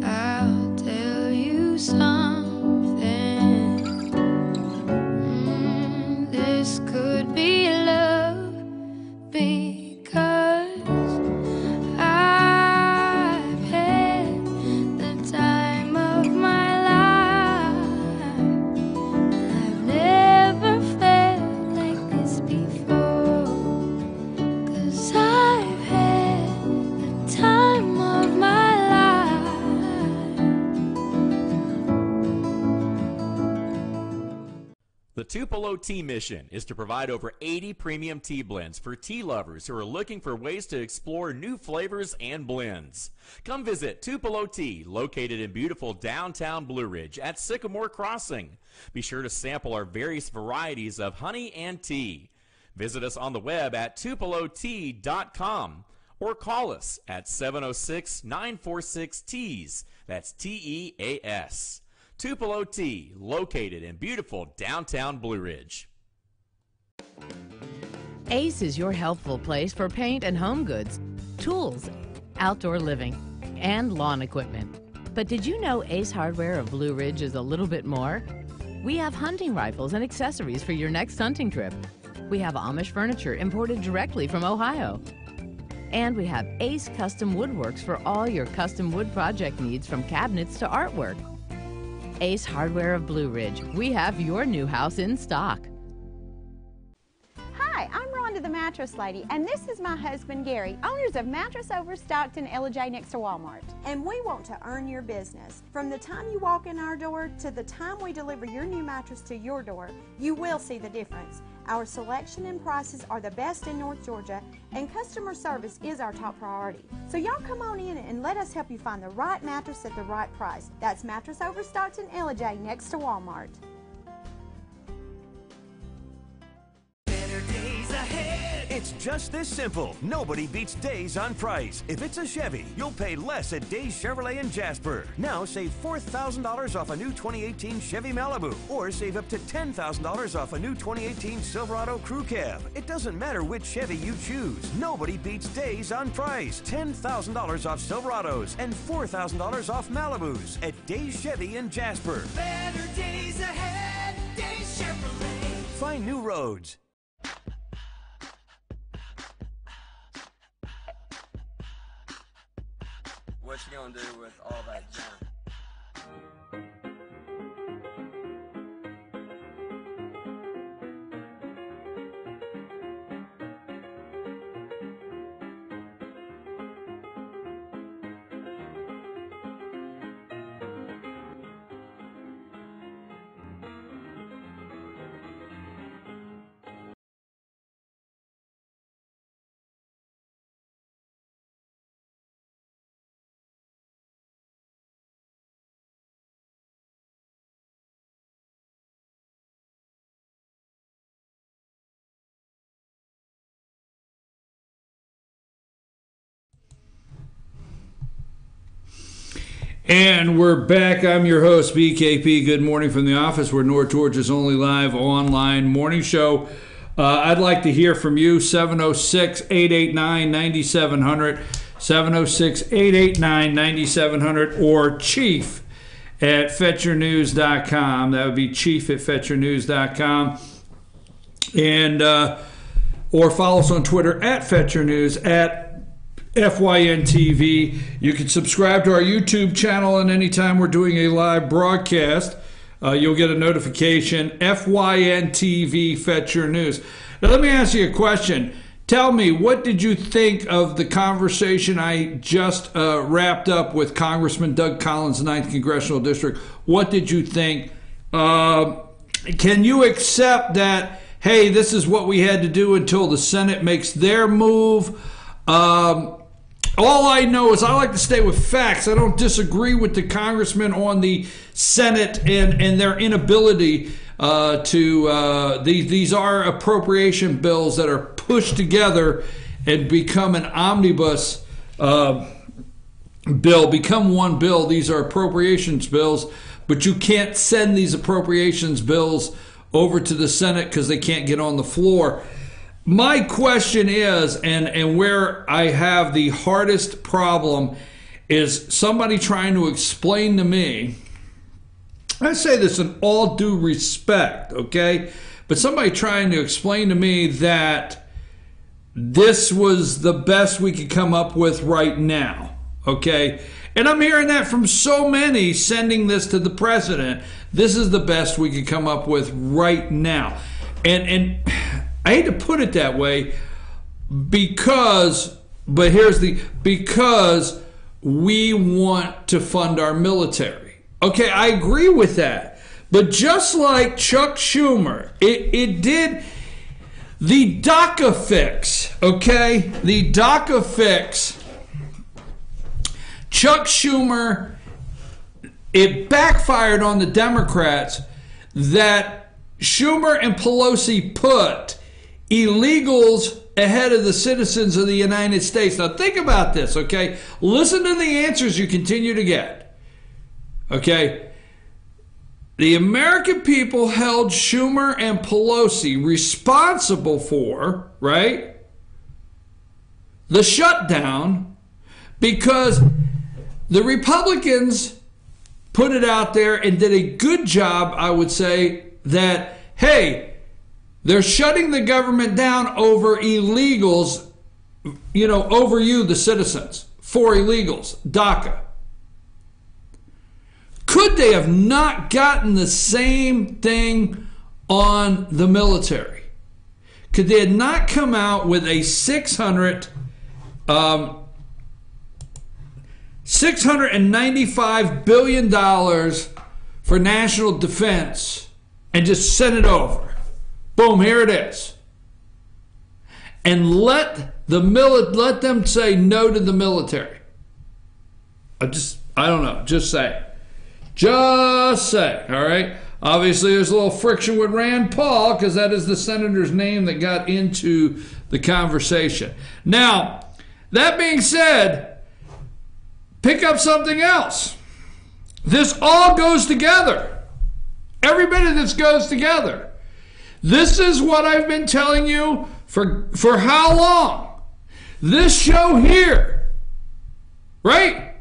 I'll tell you something. This could be love, because I've had the time of my life. The Tupelo Tea mission is to provide over 80 premium tea blends for tea lovers who are looking for ways to explore new flavors and blends. Come visit Tupelo Tea, located in beautiful downtown Blue Ridge at Sycamore Crossing. Be sure to sample our various varieties of honey and tea. Visit us on the web at tupelotea.com or call us at 706-946-TEAS. That's T-E-A-S. Tupelo Tea, located in beautiful downtown Blue Ridge. Ace is your helpful place for paint and home goods, tools, outdoor living, and lawn equipment. But did you know Ace Hardware of Blue Ridge is a little bit more? We have hunting rifles and accessories for your next hunting trip. We have Amish furniture imported directly from Ohio. And we have Ace Custom Woodworks for all your custom wood project needs, from cabinets to artwork. Ace Hardware of Blue Ridge. We have your new house in stock. Hi, I'm Rhonda the Mattress Lady, and this is my husband Gary, owners of Mattress Overstocked in Ellijay next to Walmart. And we want to earn your business. From the time you walk in our door to the time we deliver your new mattress to your door, you will see the difference. Our selection and prices are the best in North Georgia, and customer service is our top priority. So y'all come on in and let us help you find the right mattress at the right price. That's Mattress Overstocked in Ellijay next to Walmart. It's just this simple. Nobody beats Days on price. If it's a Chevy, you'll pay less at Days Chevrolet in Jasper. Now save $4,000 off a new 2018 Chevy Malibu, or save up to $10,000 off a new 2018 Silverado Crew Cab. It doesn't matter which Chevy you choose. Nobody beats Days on price. $10,000 off Silverados and $4,000 off Malibus at Days Chevy in Jasper. Better days ahead, Days Chevrolet. Find new roads. What you gonna do with all that junk? And we're back. I'm your host, BKP. Good morning from the office. We're North Georgia's only live online morning show. I'd like to hear from you, 706-889-9700, 706-889-9700, or chief at fetchernews.com. That would be chief at fetchernews.com. And, or follow us on Twitter at FetcherNews, at FYNTV. You can subscribe to our YouTube channel, and anytime we're doing a live broadcast, you'll get a notification, FYNTV Fetcher News. Now, let me ask you a question. Tell me, what did you think of the conversation I just wrapped up with Congressman Doug Collins, 9th Congressional District? What did you think? Can you accept that, hey, this is what we had to do until the Senate makes their move? All I know is I like to stay with facts. I don't disagree with the congressman on the Senate and their inability these are appropriation bills that are pushed together and become an omnibus bill, become one bill. These are appropriations bills, but you can't send these appropriations bills over to the Senate because they can't get on the floor. My question is, and where I have the hardest problem, is somebody trying to explain to me, I say this in all due respect, okay, but somebody trying to explain to me that this was the best we could come up with right now, okay? And I'm hearing that from so many sending this to the president. This is the best we could come up with right now. And I hate to put it that way because we want to fund our military. Okay, I agree with that. But just like Chuck Schumer, it did the DACA fix, okay? The DACA fix, Chuck Schumer, it backfired on the Democrats that Schumer and Pelosi put illegals ahead of the citizens of the United States. Now think about this, okay? Listen to the answers you continue to get, okay? The American people held Schumer and Pelosi responsible for, right, the shutdown because the Republicans put it out there and did a good job, I would say, that, hey, they're shutting the government down over illegals, you know, over you, the citizens, for illegals, DACA. Could they have not gotten the same thing on the military? Could they have not come out with a $695 billion for national defense and just send it over? Boom, here it is. And let them say no to the military. I don't know, just say. Just say, all right? Obviously, there's a little friction with Rand Paul because that is the senator's name that got into the conversation. Now, that being said, pick up something else. This all goes together. Every bit of this goes together. This is what I've been telling you for how long? This show here, right?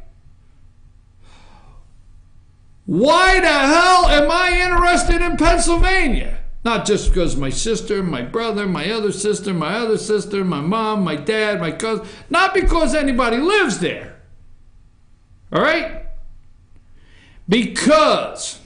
Why the hell am I interested in Pennsylvania? Not just because my sister, my brother, my other sister, my mom, my dad, my cousin. Not because anybody lives there. All right? Because,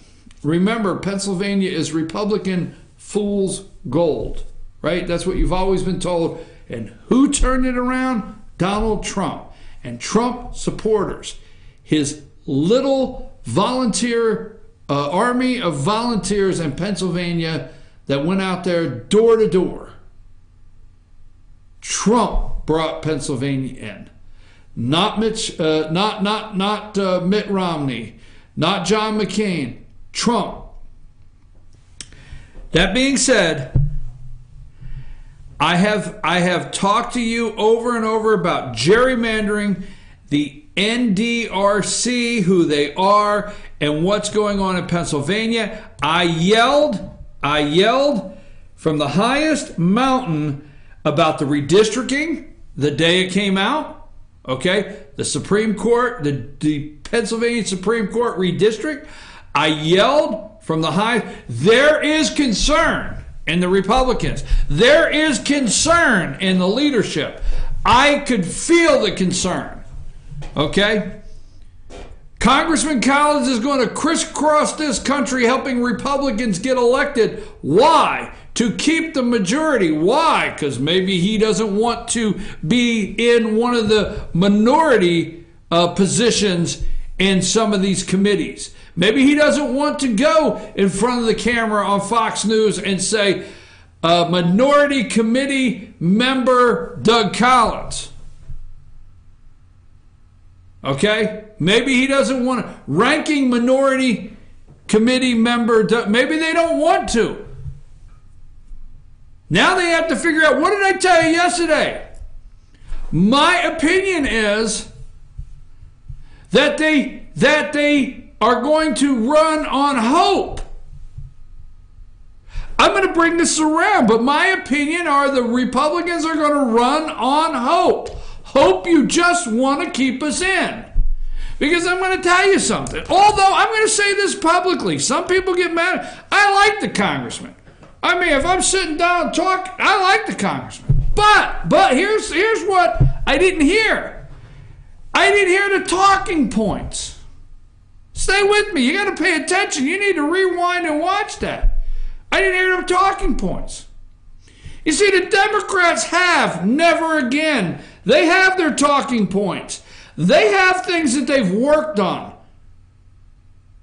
remember, Pennsylvania is Republican fool's gold, right? That's what you've always been told. And who turned it around? Donald Trump. And Trump supporters. His little volunteer army of volunteers in Pennsylvania that went out there door to door. Trump brought Pennsylvania in. Not Mitt Romney, not John McCain. Trump. That being said, I have talked to you over and over about gerrymandering, the NDRC, who they are, and what's going on in Pennsylvania. I yelled from the highest mountain about the redistricting the day it came out. Okay, the Supreme Court, the Pennsylvania Supreme Court redistrict. I yelled from the high. There is concern in the Republicans. There is concern in the leadership. I could feel the concern. Okay? Congressman Collins is going to crisscross this country helping Republicans get elected. Why? To keep the majority. Why? Because maybe he doesn't want to be in one of the minority positions in some of these committees. Maybe he doesn't want to go in front of the camera on Fox News and say, Minority Committee member Doug Collins. Okay? Maybe he doesn't want to. Ranking Minority Committee member Doug. Maybe they don't want to. Now they have to figure out, what did I tell you yesterday? My opinion is that they are going to run on hope. I'm going to bring this around, but my opinion are the Republicans are going to run on hope. Hope you just want to keep us in. Because I'm going to tell you something. Although I'm going to say this publicly. Some people get mad. I like the congressman. I mean, if I'm sitting down and talking, I like the congressman. But here's what I didn't hear. I didn't hear the talking points. Stay with me. You got to pay attention. You need to rewind and watch that. I didn't hear them talking points. You see, the Democrats have never again. They have their talking points. They have things that they've worked on.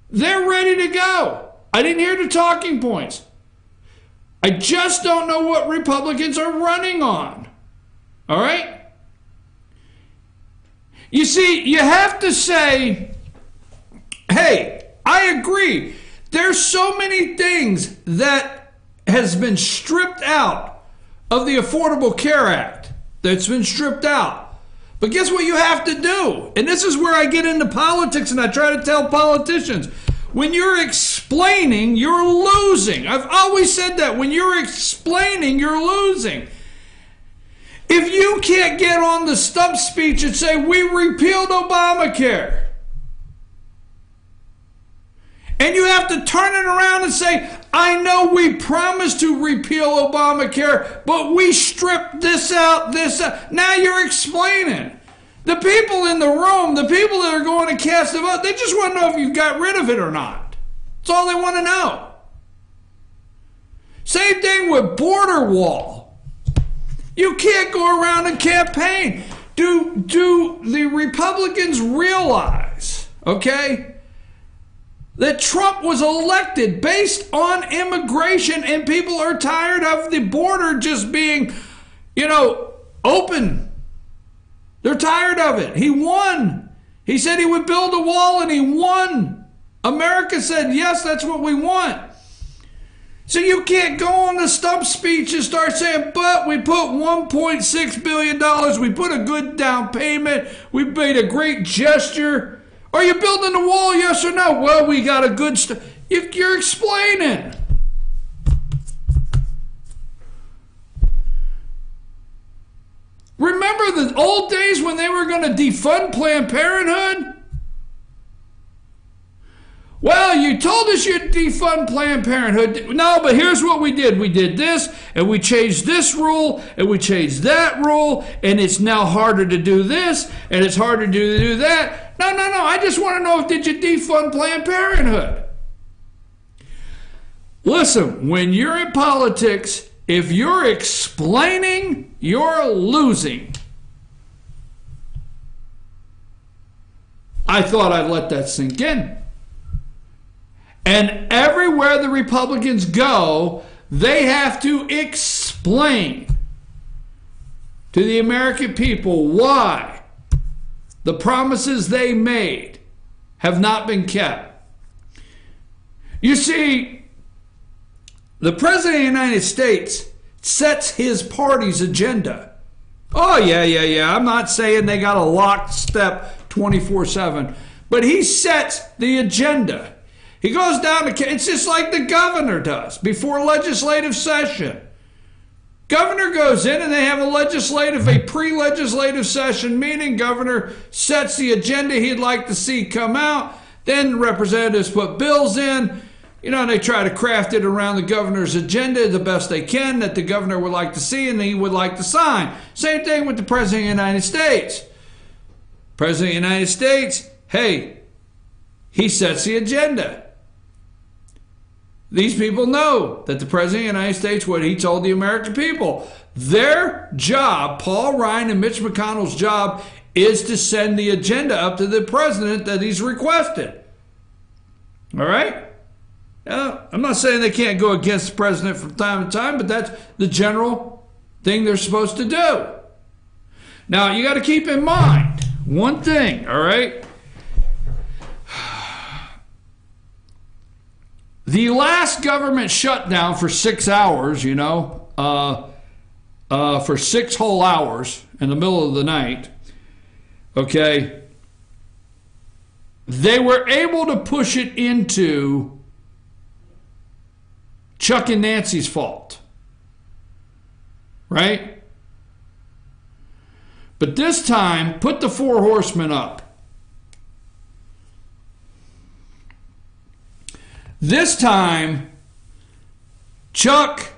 They're ready to go. I didn't hear the talking points. I just don't know what Republicans are running on. All right? You see, you have to say, hey, I agree. There's so many things that has been stripped out of the Affordable Care Act that's been stripped out. But guess what you have to do? And this is where I get into politics and I try to tell politicians. When you're explaining, you're losing. I've always said that. When you're explaining, you're losing. If you can't get on the stump speech and say, we repealed Obamacare, and you have to turn it around and say, I know we promised to repeal Obamacare, but we stripped this out, this out. Now you're explaining. The people in the room, the people that are going to cast a vote, they just want to know if you got rid of it or not. That's all they want to know. Same thing with border wall. You can't go around and campaign. Do the Republicans realize, okay, that Trump was elected based on immigration and people are tired of the border just being, open. They're tired of it. He won. He said he would build a wall and he won. America said, yes, that's what we want. So you can't go on the stump speech and start saying, but we put $1.6 billion. We put a good down payment. We made a great gesture. Are you building the wall, yes or no? Well, we got a good you're explaining. Remember the old days when they were going to defund Planned Parenthood? Well, you told us you'd defund Planned Parenthood. No, but here's what we did. We did this, and we changed this rule, and we changed that rule, and it's now harder to do this, and it's harder to do that. No. I just want to know, did you defund Planned Parenthood? Listen, when you're in politics, if you're explaining, you're losing. I thought I'd let that sink in. And everywhere the Republicans go, they have to explain to the American people why the promises they made have not been kept. You see, the President of the United States sets his party's agenda. Oh, yeah. I'm not saying they got a lockstep 24/7. But he sets the agenda. He goes down to, it's just like the governor does before legislative session. Governor goes in and they have a pre-legislative session meeting. Governor sets the agenda he'd like to see come out. Then representatives put bills in. You know, they try to craft it around the governor's agenda the best they can that the governor would like to see and he would like to sign. Same thing with the President of the United States. President of the United States, hey, he sets the agenda. These people know that the President of the United States, what he told the American people. Their job, Paul Ryan and Mitch McConnell's job, is to send the agenda up to the president that he's requested. All right? I'm not saying they can't go against the president from time to time, but that's the general thing they're supposed to do. Now, you got to keep in mind one thing, all right? The last government shutdown for 6 hours, you know, for 6 whole hours in the middle of the night, okay, they were able to push it into Chuck and Nancy's fault, right? But this time, put the 4 horsemen up. This time, Chuck,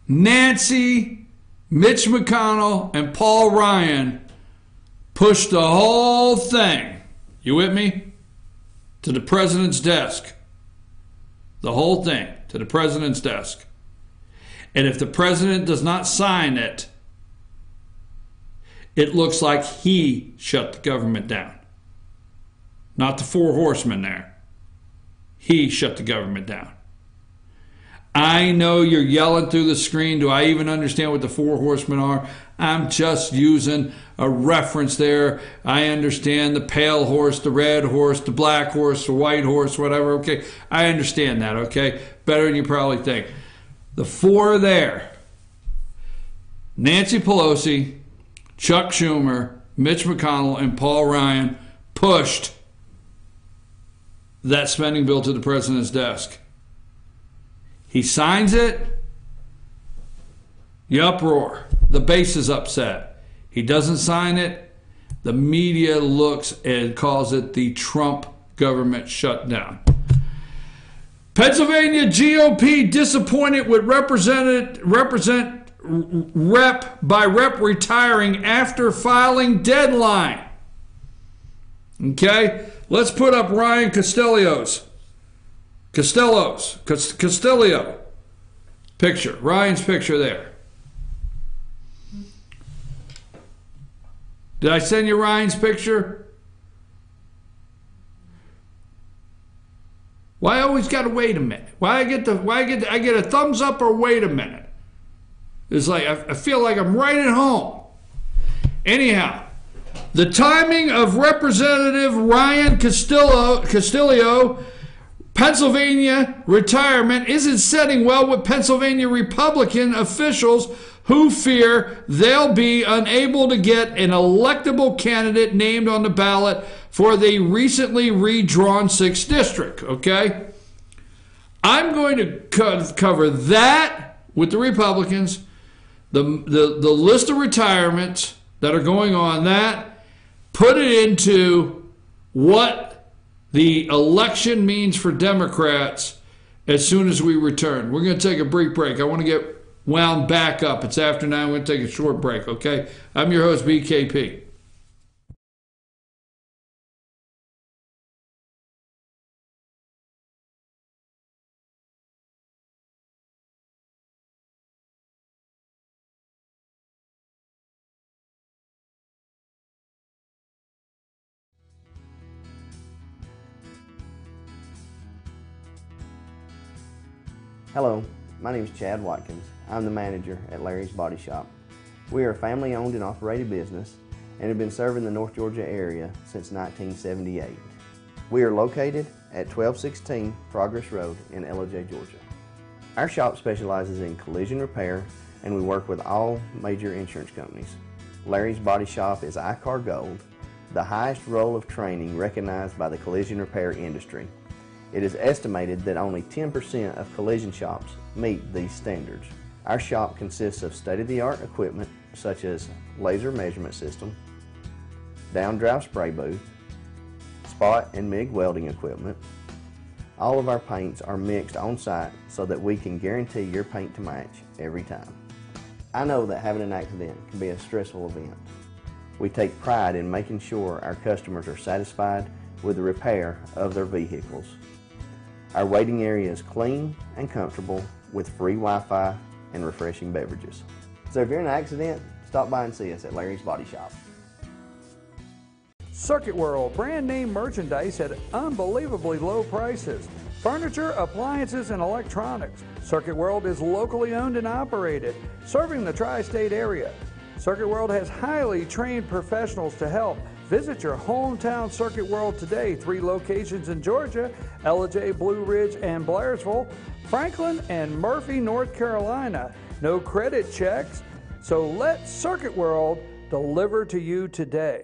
Nancy, Mitch McConnell, and Paul Ryan pushed the whole thing, you with me, to the president's desk. The whole thing to the president's desk. And if the president does not sign it, it looks like he shut the government down. Not the 4 horsemen there. He shut the government down. I know you're yelling through the screen. Do I even understand what the 4 horsemen are? I'm just using a reference there. I understand the pale horse, the red horse, the black horse, the white horse, whatever. Okay, I understand that, okay? Better than you probably think. The 4 are there. Nancy Pelosi, Chuck Schumer, Mitch McConnell, and Paul Ryan pushed that spending bill to the president's desk. He signs it, you uproar. The base is upset. He doesn't sign it, the media looks and calls it the Trump government shutdown. Pennsylvania GOP disappointed with Rep retiring after filing deadline. Okay? Let's put up Ryan Castillo picture. Ryan's picture there. Did I send you Ryan's picture? Why I always got to wait a minute? I get a thumbs up or wait a minute? It's like I feel like I'm right at home. Anyhow, the timing of Representative Ryan Castillo, Pennsylvania retirement isn't setting well with Pennsylvania Republican officials who fear they'll be unable to get an electable candidate named on the ballot for the recently redrawn 6th district, okay? I'm going to cover that with the Republicans, the list of retirements that are going on, that, put it into what the election means for Democrats as soon as we return. We're going to take a brief break. I want to get wound back up. It's after 9. We're going to take a short break, okay? I'm your host, BKP. Hello, my name is Chad Watkins. I'm the manager at Larry's Body Shop. We are a family-owned and operated business and have been serving the North Georgia area since 1978. We are located at 1216 Progress Road in Ellijay, Georgia. Our shop specializes in collision repair and we work with all major insurance companies. Larry's Body Shop is ICAR Gold, the highest role of training recognized by the collision repair industry. It is estimated that only 10% of collision shops meet these standards. Our shop consists of state-of-the-art equipment such as laser measurement system, down-drive spray booth, spot and MIG welding equipment. All of our paints are mixed on site so that we can guarantee your paint to match every time. I know that having an accident can be a stressful event. We take pride in making sure our customers are satisfied with the repair of their vehicles. Our waiting area is clean and comfortable with free Wi-Fi and refreshing beverages. So if you're in an accident, stop by and see us at Larry's Body Shop. Circuit World, brand name merchandise at unbelievably low prices. Furniture, appliances, and electronics. Circuit World is locally owned and operated, serving the tri-state area. Circuit World has highly trained professionals to help. Visit your hometown Circuit World today. 3 locations in Georgia: Ellijay, Blue Ridge, and Blairsville, Franklin, and Murphy, North Carolina. No credit checks, so let Circuit World deliver to you today.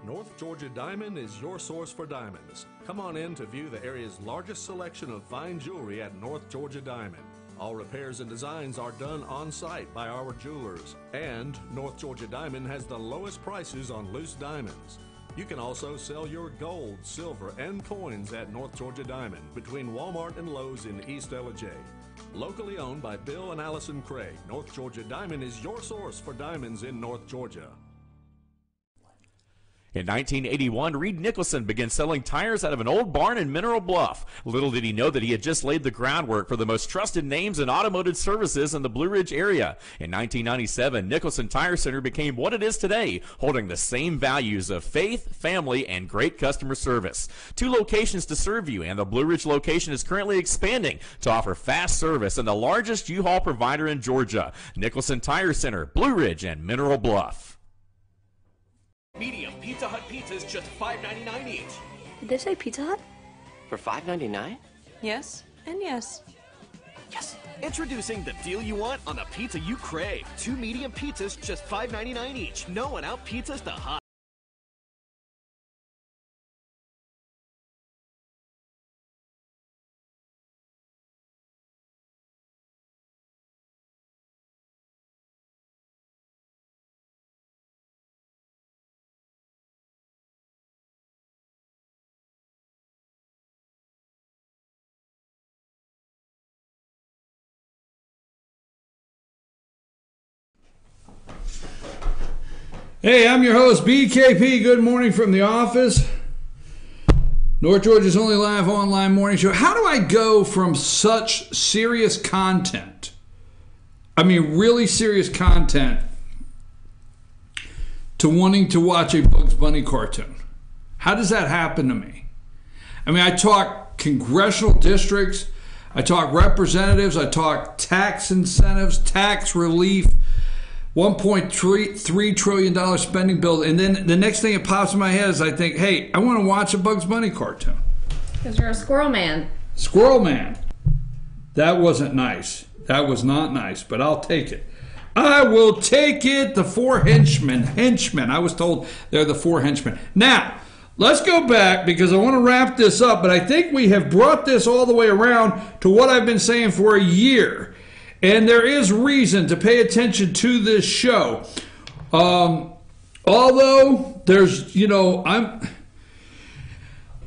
North Georgia Diamond is your source for diamonds. Come on in to view the area's largest selection of fine jewelry at North Georgia Diamond. All repairs and designs are done on site by our jewelers. And North Georgia Diamond has the lowest prices on loose diamonds. You can also sell your gold, silver, and coins at North Georgia Diamond between Walmart and Lowe's in East Ellijay. Locally owned by Bill and Allison Craig, North Georgia Diamond is your source for diamonds in North Georgia. In 1981, Reed Nicholson began selling tires out of an old barn in Mineral Bluff. Little did he know that he had just laid the groundwork for the most trusted names in automotive services in the Blue Ridge area. In 1997, Nicholson Tire Center became what it is today, holding the same values of faith, family, and great customer service. 2 locations to serve you, and the Blue Ridge location is currently expanding to offer fast service and the largest U-Haul provider in Georgia. Nicholson Tire Center, Blue Ridge, and Mineral Bluff. Medium Pizza Hut pizzas just $5.99 each. Did they say Pizza Hut? For $5.99? Yes, and yes. Yes. Introducing the deal you want on the pizza you crave. 2 medium pizzas just $5.99 each. No one out pizzas the hut. Hey, I'm your host, BKP. Good morning from the office. North Georgia's only live online morning show. How do I go from such serious content, I mean really serious content, to wanting to watch a Bugs Bunny cartoon? How does that happen to me? I mean, I talk congressional districts, I talk representatives, I talk tax incentives, tax relief, $1.3 trillion spending bill, and then the next thing that pops in my head is I think, hey, I want to watch a Bugs Bunny cartoon. Because you're a squirrel man. Squirrel man. That wasn't nice. That was not nice, but I'll take it. I will take it. The 4 henchmen. I was told they're the 4 henchmen. Now, let's go back because I want to wrap this up, but I think we have brought this all the way around to what I've been saying for a year. And there is reason to pay attention to this show. Although there's,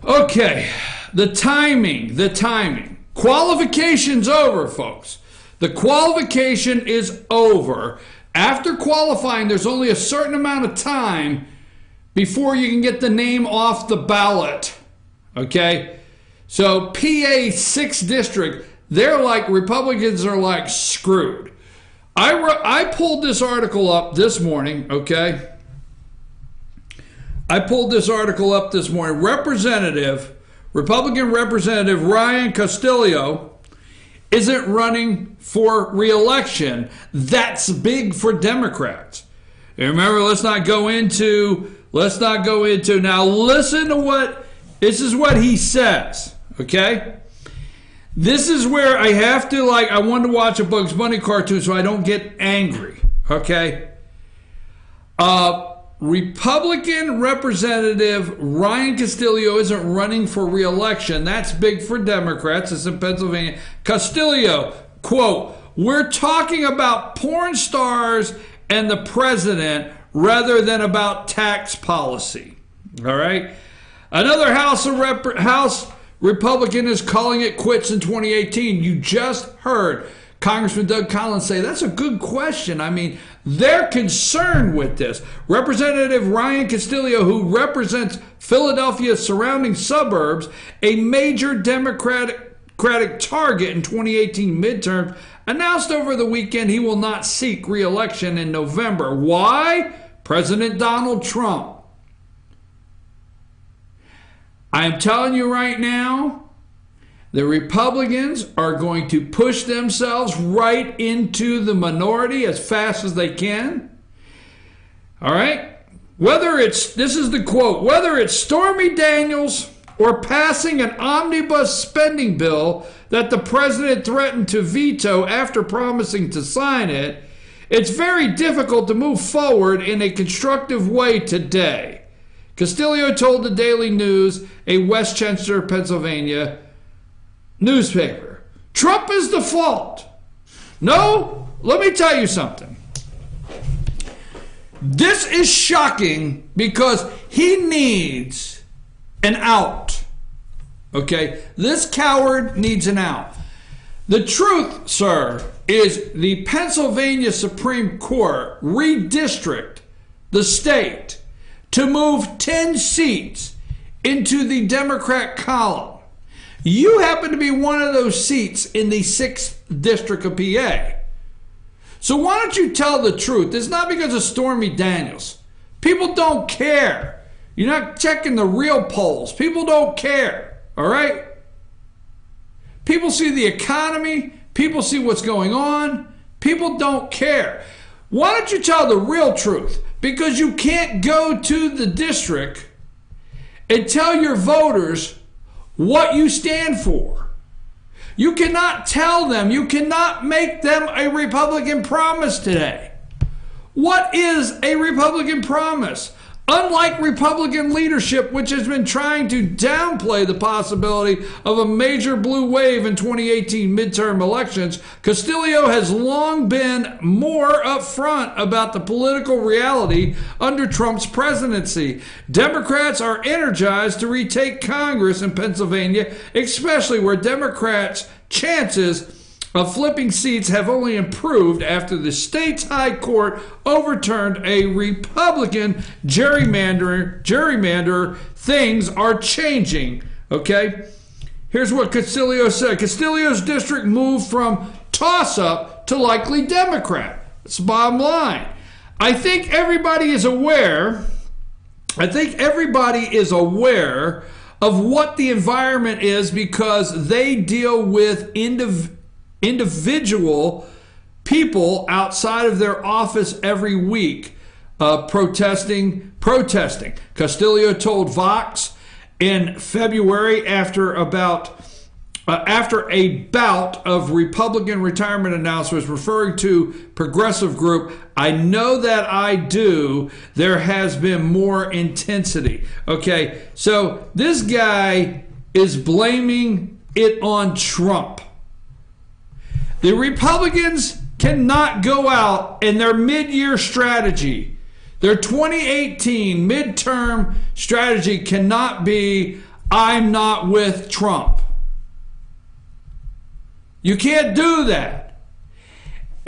okay, the timing. Qualification's over, folks. The qualification is over. After qualifying, there's only a certain amount of time before you can get the name off the ballot. Okay? So PA 6th District, they're like, Republicans are like screwed. I pulled this article up this morning, okay? I pulled this article up this morning. Republican Representative Ryan Castillo isn't running for re-election. That's big for Democrats. And remember, let's not go into, now listen to this is what he says, okay? This is where I have to, I want to watch a Bugs Bunny cartoon so I don't get angry, okay? Republican Representative Ryan Castillo isn't running for re-election. That's big for Democrats. It's in Pennsylvania. Castillo, quote, "We're talking about porn stars and the president rather than about tax policy." All right. Another House Republican is calling it quits in 2018. You just heard Congressman Doug Collins say that's a good question. I mean, they're concerned with this. Representative Ryan Castillo, who represents Philadelphia's surrounding suburbs, a major Democratic target in 2018 midterms, announced over the weekend he will not seek re-election in November. Why? President Donald Trump. I'm telling you right now, the Republicans are going to push themselves right into the minority as fast as they can. All right? This is the quote, whether it's Stormy Daniels or passing an omnibus spending bill that the president threatened to veto after promising to sign it, it's very difficult to move forward in a constructive way today. Castillo told the Daily News, a Westchester, Pennsylvania newspaper. Trump is the fault. No, let me tell you something. This is shocking because he needs an out. Okay? This coward needs an out. The truth, sir, is the Pennsylvania Supreme Court redistricted the state to move 10 seats into the Democrat column. You happen to be one of those seats in the 6th District of PA. So why don't you tell the truth? It's not because of Stormy Daniels. People don't care. You're not checking the real polls. People don't care. All right? People see the economy. People see what's going on. People don't care. Why don't you tell the real truth? Because you can't go to the district and tell your voters what you stand for. You cannot tell them, you cannot make them a Republican promise today. What is a Republican promise? Unlike Republican leadership, which has been trying to downplay the possibility of a major blue wave in 2018 midterm elections, Castillo has long been more upfront about the political reality under Trump's presidency. Democrats are energized to retake Congress in Pennsylvania, especially where Democrats' chances of flipping seats have only improved after the state's high court overturned a Republican gerrymander. Things are changing. Okay? Here's what Castillo said. Castillo's district moved from toss-up to likely Democrat. That's the bottom line. I think everybody is aware of what the environment is because they deal with individual people outside of their office every week protesting. Castillo told Vox in February after a bout of Republican retirement announcements referring to progressive group, "I know that I do. There has been more intensity." Okay, so this guy is blaming it on Trump. The Republicans cannot go out in their mid-year strategy. Their 2018 midterm strategy cannot be, "I'm not with Trump." You can't do that.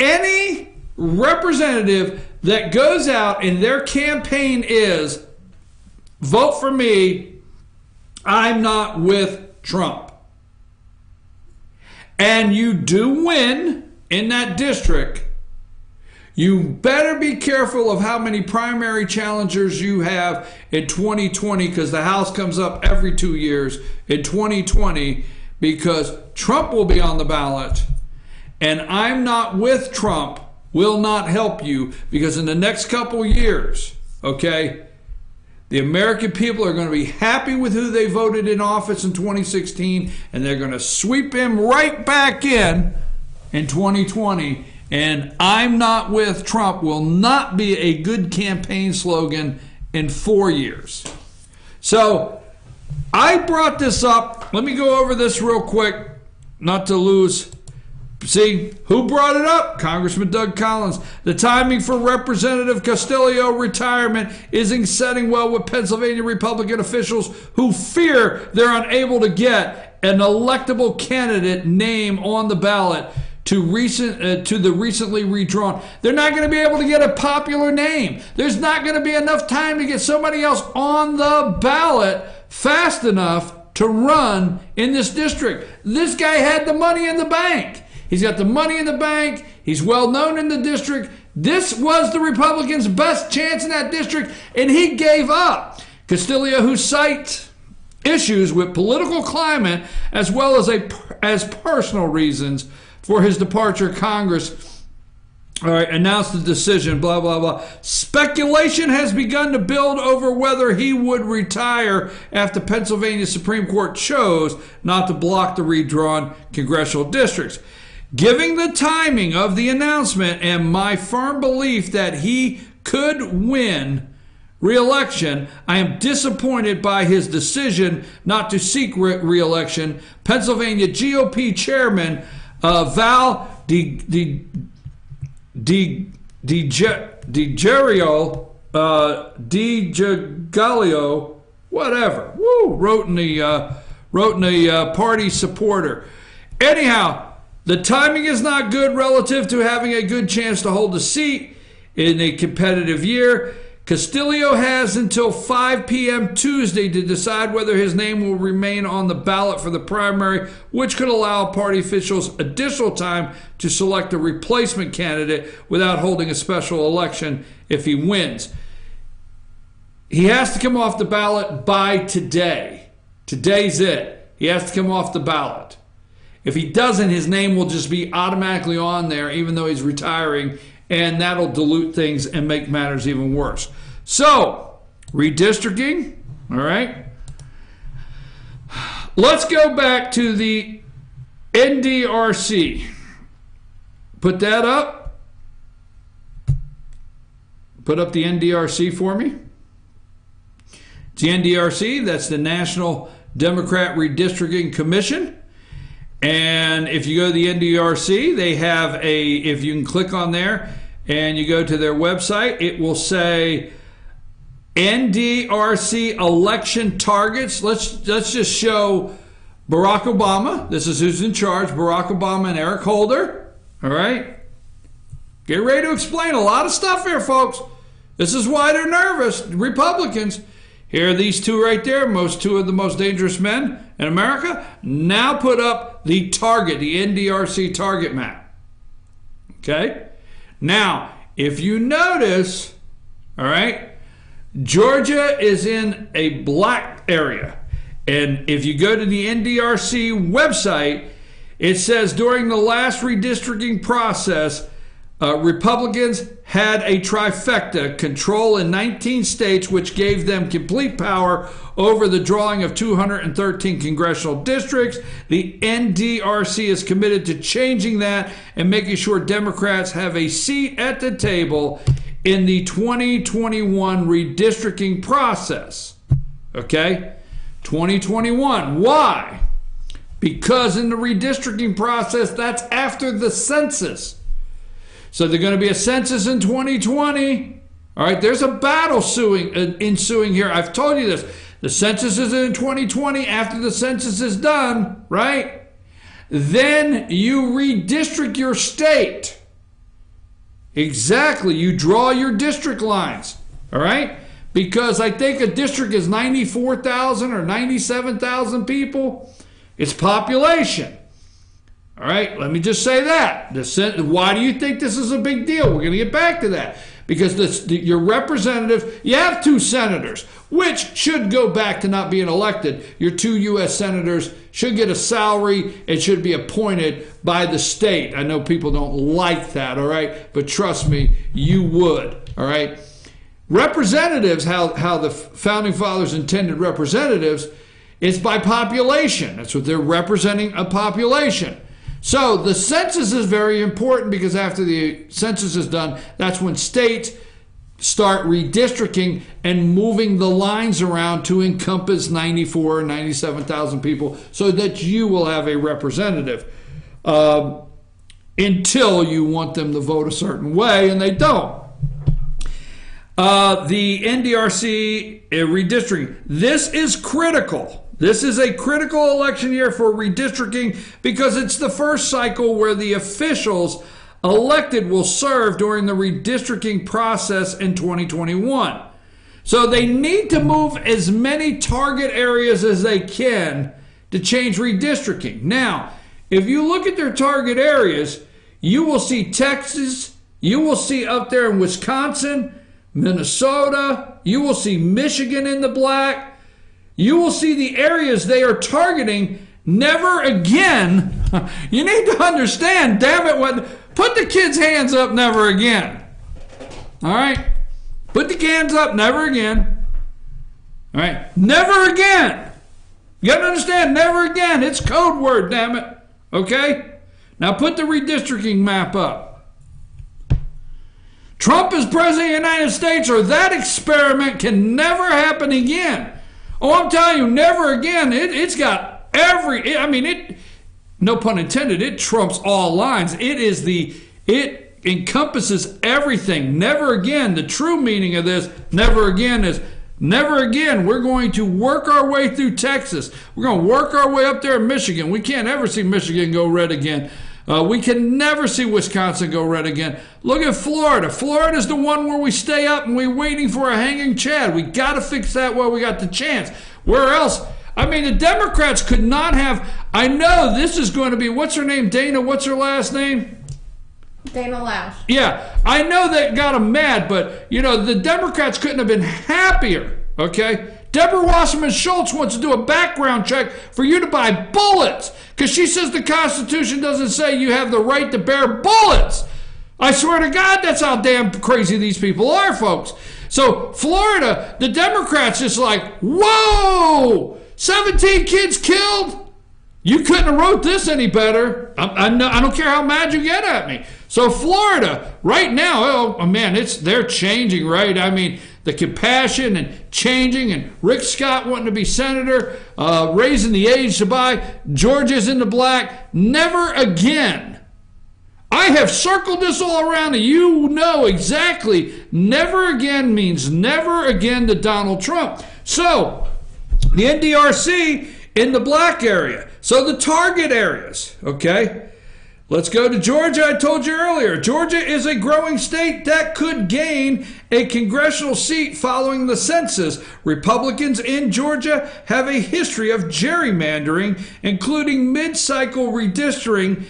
Any representative that goes out and their campaign is, "Vote for me, I'm not with Trump," and you do win in that district, you better be careful of how many primary challengers you have in 2020, because the House comes up every 2 years in 2020, because Trump will be on the ballot, and "I'm not with Trump" will not help you, because in the next couple years, okay, the American people are going to be happy with who they voted in office in 2016, and they're going to sweep him right back in 2020, And I'm not with Trump will not be a good campaign slogan in 4 years. So I brought this up. Let me go over this real quick, not to lose. See, who brought it up? Congressman Doug Collins. The timing for Representative Castillo retirement isn't setting well with Pennsylvania Republican officials who fear they're unable to get an electable candidate name on the ballot to the recently redrawn. They're not going to be able to get a popular name. There's not going to be enough time to get somebody else on the ballot fast enough to run in this district. This guy had the money in the bank. He's got the money in the bank. He's well known in the district. This was the Republicans' best chance in that district, and he gave up. Castillo, who cites issues with political climate as well as personal reasons for his departure, Congress announced the decision, blah, blah, blah. Speculation has begun to build over whether he would retire after Pennsylvania Supreme Court chose not to block the redrawn congressional districts. Given the timing of the announcement and my firm belief that he could win re-election, I am disappointed by his decision not to seek re-election. Pennsylvania GOP Chairman Val DiGiglio, whatever, wrote in the party supporter. Anyhow, the timing is not good relative to having a good chance to hold a seat in a competitive year. Castillo has until 5 p.m. Tuesday to decide whether his name will remain on the ballot for the primary, which could allow party officials additional time to select a replacement candidate without holding a special election if he wins. He has to come off the ballot by today. Today's it. He has to come off the ballot. If he doesn't, his name will just be automatically on there, even though he's retiring, and that'll dilute things and make matters even worse. So, redistricting, all right? Let's go back to the NDRC. Put that up. Put up the NDRC for me. It's the NDRC, that's the National Democrat Redistricting Commission. And if you go to the NDRC, they have if you can click on there and you go to their website, it will say NDRC election targets. Let's just show Barack Obama. This is who's in charge, Barack Obama and Eric Holder. All right. Get ready to explain a lot of stuff here, folks. This is why they're nervous, Republicans. Here are these two right there, two of the most dangerous men in America. Now put up the target, the NDRC target map. Okay? Now, if you notice, all right, Georgia is in a black area. And if you go to the NDRC website, it says during the last redistricting process, Republicans had a trifecta, control in 19 states, which gave them complete power over the drawing of 213 congressional districts. The NDRC is committed to changing that and making sure Democrats have a seat at the table in the 2021 redistricting process. Okay? 2021. Why? Because in the redistricting process, that's after the census. So there's going to be a census in 2020. All right, there's a battle ensuing here. I've told you this. The census is in 2020. After the census is done, right? Then you redistrict your state. Exactly. You draw your district lines. All right? Because I think a district is 94,000 or 97,000 people. It's population. All right, let me just say that. Why do you think this is a big deal? We're going to get back to that. Because your representative, you have 2 senators, which should go back to not being elected. Your 2 U.S. senators should get a salary and should be appointed by the state. I know people don't like that, all right? But trust me, you would, all right? Representatives, how the Founding Fathers intended representatives, is by population. That's what they're representing, a population. So the census is very important because after the census is done, that's when states start redistricting and moving the lines around to encompass 94 or 97,000 people so that you will have a representative until you want them to vote a certain way, and they don't. The NDRC redistricting. This is critical. This is a critical election year for redistricting because it's the first cycle where the officials elected will serve during the redistricting process in 2021. So they need to move as many target areas as they can to change redistricting. Now, if you look at their target areas, you will see Texas, you will see up there in Wisconsin, Minnesota, you will see Michigan in the black, you will see the areas they are targeting. Never again. You need to understand, damn it, put the kids' hands up, never again. All right? Put the hands up, never again. All right? Never again. You got to understand, never again. It's code word, damn it. Okay? Now put the redistricting map up. Trump is president of the United States, or that experiment can never happen again. Oh, I'm telling you, never again. It's got no pun intended, it trumps all lines. It encompasses everything. Never again. The true meaning of this, never again, is never again. We're going to work our way through Texas. We're going to work our way up there in Michigan. We can't ever see Michigan go red again. We can never see Wisconsin go red again. Look at Florida. Florida's the one where we stay up and we're waiting for a hanging Chad. We got to fix that while we got the chance. Where else? I mean, the Democrats could not have. I know this is going to be, what's her name? Dana, what's her last name? Dana Loesch. Yeah, I know that got them mad, but, the Democrats couldn't have been happier, okay? Deborah Wasserman Schultz wants to do a background check for you to buy bullets because she says the Constitution doesn't say you have the right to bear bullets. I swear to God, that's how damn crazy these people are, folks. So, Florida, the Democrats just like, whoa! 17 kids killed? You couldn't have wrote this any better. I don't care how mad you get at me. So Florida, right now, oh man, they're changing, right? I mean, the compassion and changing, and Rick Scott wanting to be senator, raising the age to buy. Georgia's in the black. Never again. I have circled this all around, and you know exactly. Never again means never again to Donald Trump. So, the NDRC in the black area. So the target areas, okay? Let's go to Georgia. I told you earlier, Georgia is a growing state that could gain a congressional seat following the census. Republicans in Georgia have a history of gerrymandering, including mid-cycle redistricting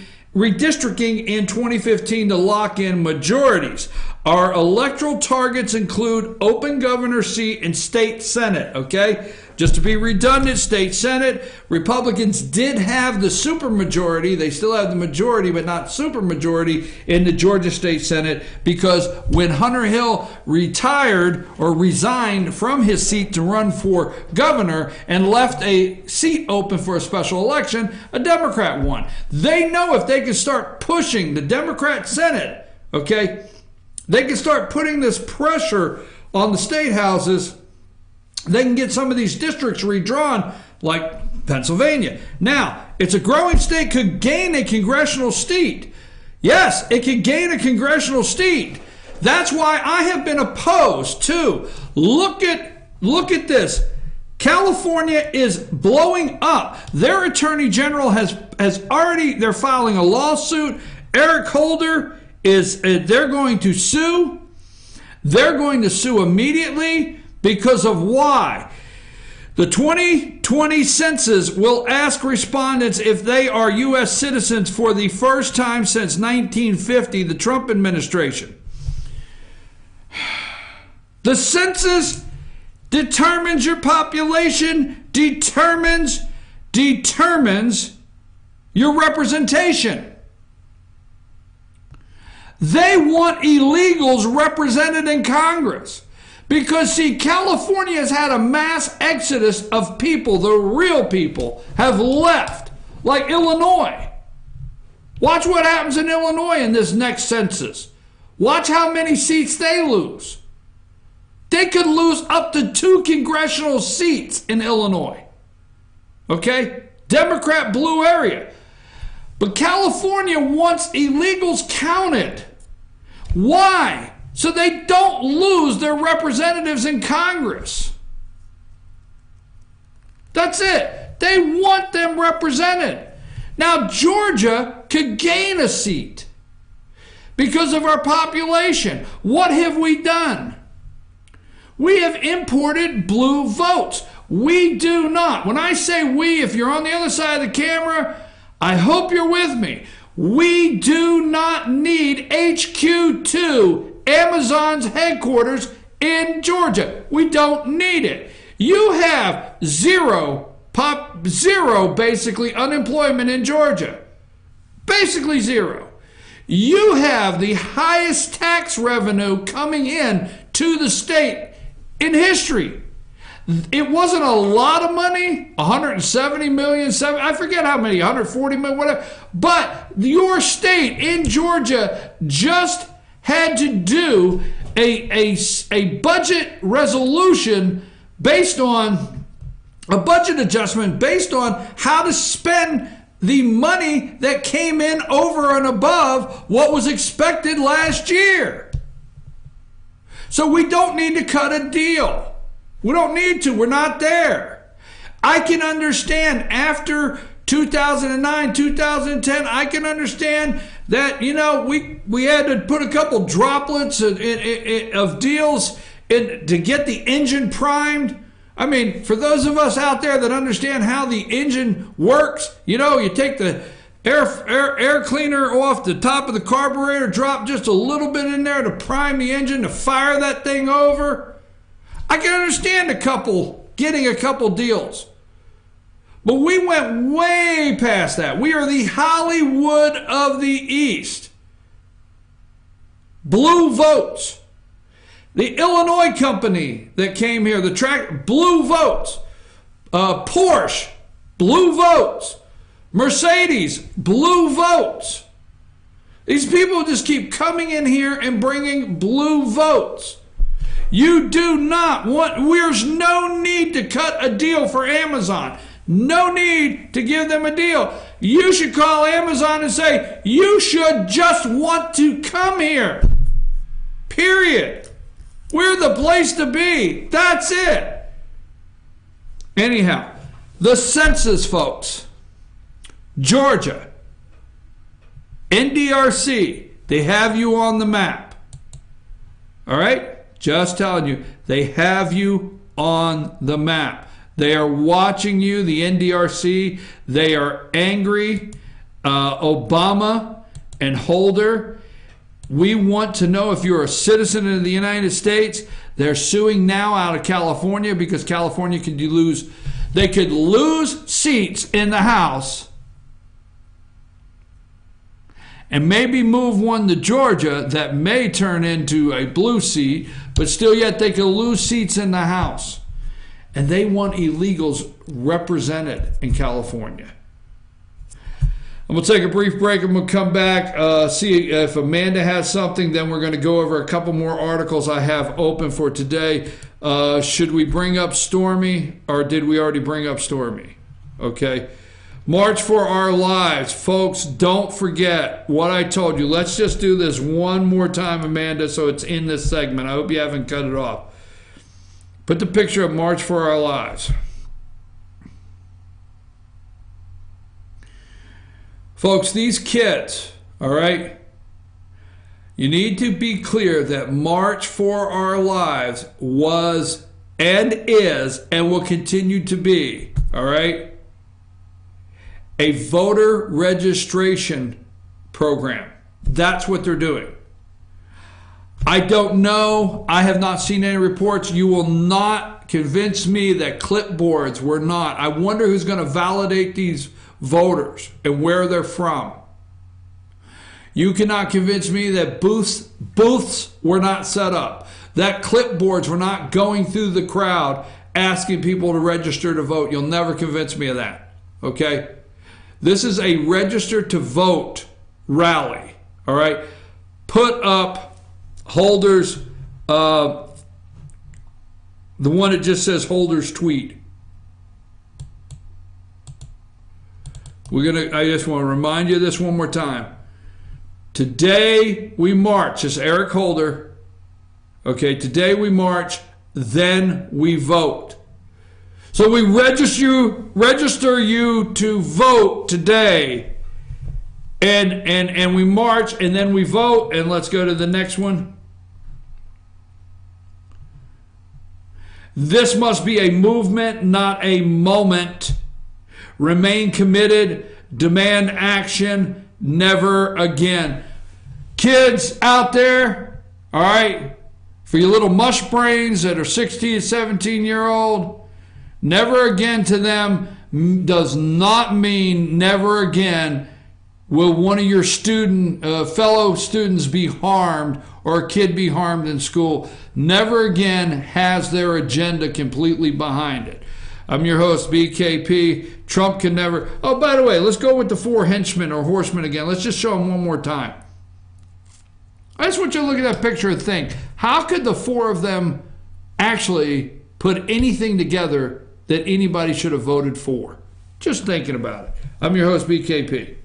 in 2015 to lock in majorities. Our electoral targets include open governor seat and state senate, okay? Just to be redundant, state senate, Republicans did have the supermajority. They still have the majority, but not supermajority in the Georgia State Senate, because when Hunter Hill retired or resigned from his seat to run for governor and left a seat open for a special election, a Democrat won. They know if they can start pushing the Democrat Senate, okay, they can start putting this pressure on the state houses, they can get some of these districts redrawn, like Pennsylvania. Now, it's a growing state, could gain a congressional seat. Yes, it could gain a congressional seat. That's why I have been opposed to. Look at this. California is blowing up. Their attorney general has already, they're filing a lawsuit. Eric Holder they're going to sue. They're going to sue immediately. Because of why? The 2020 census will ask respondents if they are U.S. citizens for the first time since 1950, the Trump administration. The census determines your population, determines your representation. They want illegals represented in Congress. Because, see, California has had a mass exodus of people, the real people, have left, like Illinois. Watch what happens in Illinois in this next census. Watch how many seats they lose. They could lose up to 2 congressional seats in Illinois. Okay? Democrat blue area. But California wants illegals counted. Why? So they don't lose their representatives in Congress. That's it. They want them represented. Now, Georgia could gain a seat because of our population. What have we done? We have imported blue votes. We do not. When I say we, if you're on the other side of the camera, I hope you're with me. We do not need HQ2, Amazon's headquarters in Georgia. We don't need it. You have zero basically unemployment in Georgia. Basically zero. You have the highest tax revenue coming in to the state in history. It wasn't a lot of money, 170 million, I forget how many, 140 million, whatever. But your state in Georgia just had to do a budget resolution based on a budget adjustment based on how to spend the money that came in over and above what was expected last year. So we don't need to cut a deal. We don't need to. We're not there. I can understand after 2009, 2010, I can understand that, we had to put a couple droplets of deals to get the engine primed. I mean, for those of us out there that understand how the engine works, you take the air cleaner off the top of the carburetor, drop just a little bit in there to prime the engine to fire that thing over. I can understand getting a couple deals. But we went way past that. We are the Hollywood of the East. Blue votes. The Illinois company that came here, blue votes. Porsche, blue votes. Mercedes, blue votes. These people just keep coming in here and bringing blue votes. You do not want, there's no need to cut a deal for Amazon. No need to give them a deal. You should call Amazon and say, you should just want to come here. Period. We're the place to be. That's it. Anyhow, the census, folks. Georgia, NDRC, they have you on the map. All right? Just telling you, they have you on the map. They are watching you, the NDRC. They are angry. Obama and Holder. We want to know if you're a citizen of the United States. They're suing now out of California because California could lose seats in the House and maybe move one to Georgia that may turn into a blue seat, but still yet they could lose seats in the House. And they want illegals represented in California. I'm going to take a brief break. I'm going to come back, see if Amanda has something. Then we're going to go over a couple more articles I have open for today. Should we bring up Stormy, or did we already bring up Stormy? Okay. March for Our Lives. Folks, don't forget what I told you. Let's just do this one more time, Amanda, so it's in this segment. I hope you haven't cut it off. Put the picture of March for Our Lives. Folks, these kids, all right, you need to be clear that March for Our Lives was and is and will continue to be, all right, a voter registration program. That's what they're doing. I don't know. I have not seen any reports. You will not convince me that clipboards were not. I wonder who's going to validate these voters and where they're from. You cannot convince me that booths were not set up, that clipboards were not going through the crowd asking people to register to vote. You'll never convince me of that. Okay? This is a register to vote rally. All right, put up Holder's, the one that just says Holder's tweet. I just want to remind you of this one more time. Today we march. This is Eric Holder. Okay, today we march, then we vote. So we register you to vote today, and we march, and then we vote. And let's go to the next one. This must be a movement, not a moment. Remain committed, demand action, never again. Kids out there, all right, for you little mush brains that are 16, 17-year-old, never again to them does not mean never again will one of your fellow students be harmed or a kid be harmed in school. Never again has their agenda completely behind it. I'm your host, BKP. Trump can never... Oh, by the way, let's go with the 4 henchmen or horsemen again. Let's just show them one more time. I just want you to look at that picture and think, how could the 4 of them actually put anything together that anybody should have voted for? Just thinking about it. I'm your host, BKP.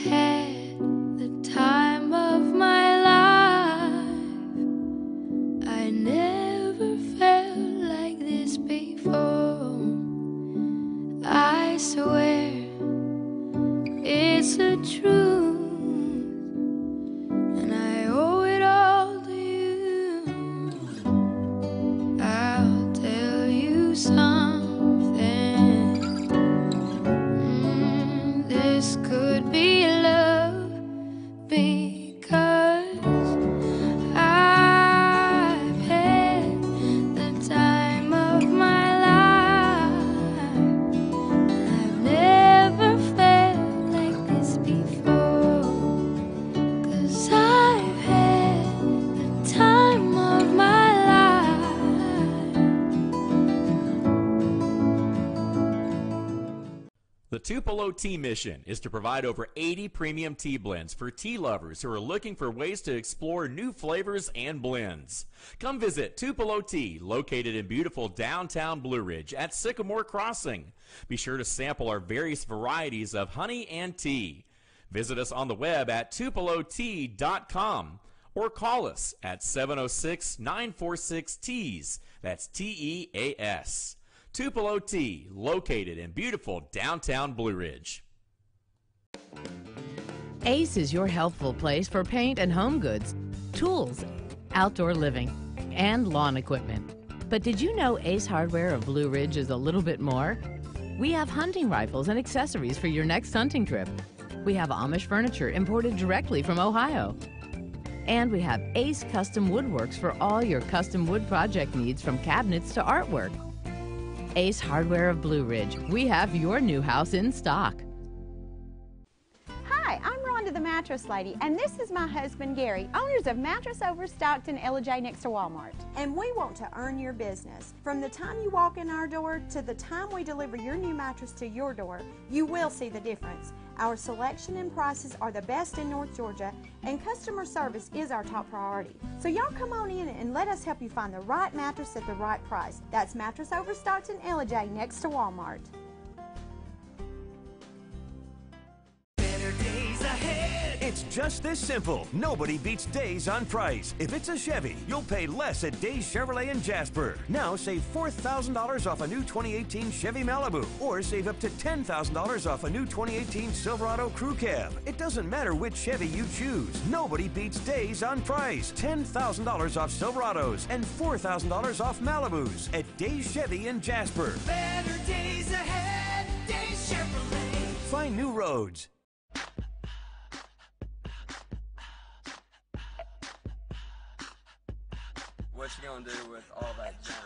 Had the time of my life. I never felt like this before. I swear it's the truth, and I owe it all to you. I'll tell you something. This could be love because I've had the time of my life. I've never felt like this before, 'cause I've had the time of my life. The Tupelo Tea Mission is to provide over 80 premium tea blends for tea lovers who are looking for ways to explore new flavors and blends. Come visit Tupelo Tea, located in beautiful downtown Blue Ridge at Sycamore Crossing. Be sure to sample our various varieties of honey and tea. Visit us on the web at tupelotea.com or call us at 706-946-TEAS. That's TEAS. Tupelo Tea, located in beautiful downtown Blue Ridge. Ace is your healthful place for paint and home goods, tools, outdoor living, and lawn equipment. But did you know Ace Hardware of Blue Ridge is a little bit more? We have hunting rifles and accessories for your next hunting trip. We have Amish furniture imported directly from Ohio. And we have Ace Custom Woodworks for all your custom wood project needs, from cabinets to artwork. Ace Hardware of Blue Ridge. We have your new house in stock. Hi, I'm Rhonda the Mattress Lady, and this is my husband Gary, owners of Mattress Overstocked in Ella next to Walmart. And we want to earn your business. From the time you walk in our door to the time we deliver your new mattress to your door, you will see the difference. Our selection and prices are the best in North Georgia, and customer service is our top priority. So y'all come on in and let us help you find the right mattress at the right price. That's Mattress Overstocked in Ella next to Walmart. It's just this simple. Nobody beats Days on price. If it's a Chevy, you'll pay less at Days Chevrolet in Jasper. Now save $4,000 off a new 2018 Chevy Malibu, or save up to $10,000 off a new 2018 Silverado Crew Cab. It doesn't matter which Chevy you choose. Nobody beats Days on price. $10,000 off Silverados and $4,000 off Malibus at Days Chevy in Jasper. Better days ahead, Days Chevrolet. Find new roads. What you gonna do with all that junk?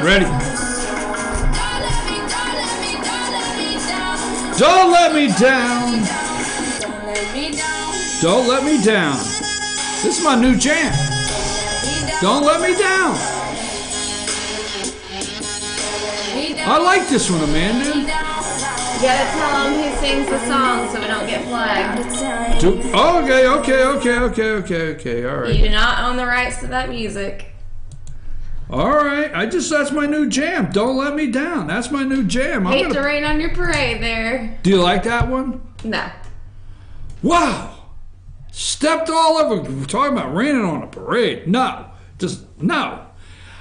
Ready? Don't let me down. Don't let me down. This is my new jam. Don't let me down. I like this one, Amanda. You gotta tell him who sings the song so we don't get flagged. Okay. All right. You do not own the rights to that music. All right. That's my new jam. Don't let me down. That's my new jam. Hate to rain on your parade there. Do you like that one? No. Wow. Stepped all over. We're talking about raining on a parade. No. Just no.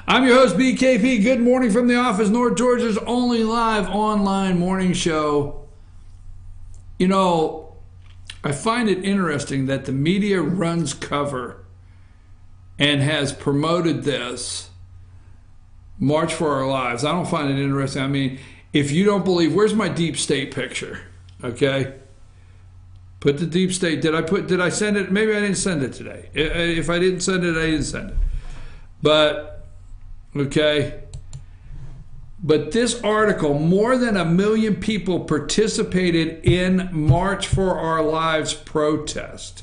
I'm your host, BKP. Good morning from the office, North Georgia's only live online morning show. You know, I find it interesting that the media runs cover and has promoted this March for Our Lives. I don't find it interesting. I mean, if you don't believe, where's my deep state picture? Okay. Put the deep state. Did I send it? Maybe I didn't send it today. If I didn't send it, I didn't send it. But, okay. But this article, more than 1 million people participated in March for Our Lives protest.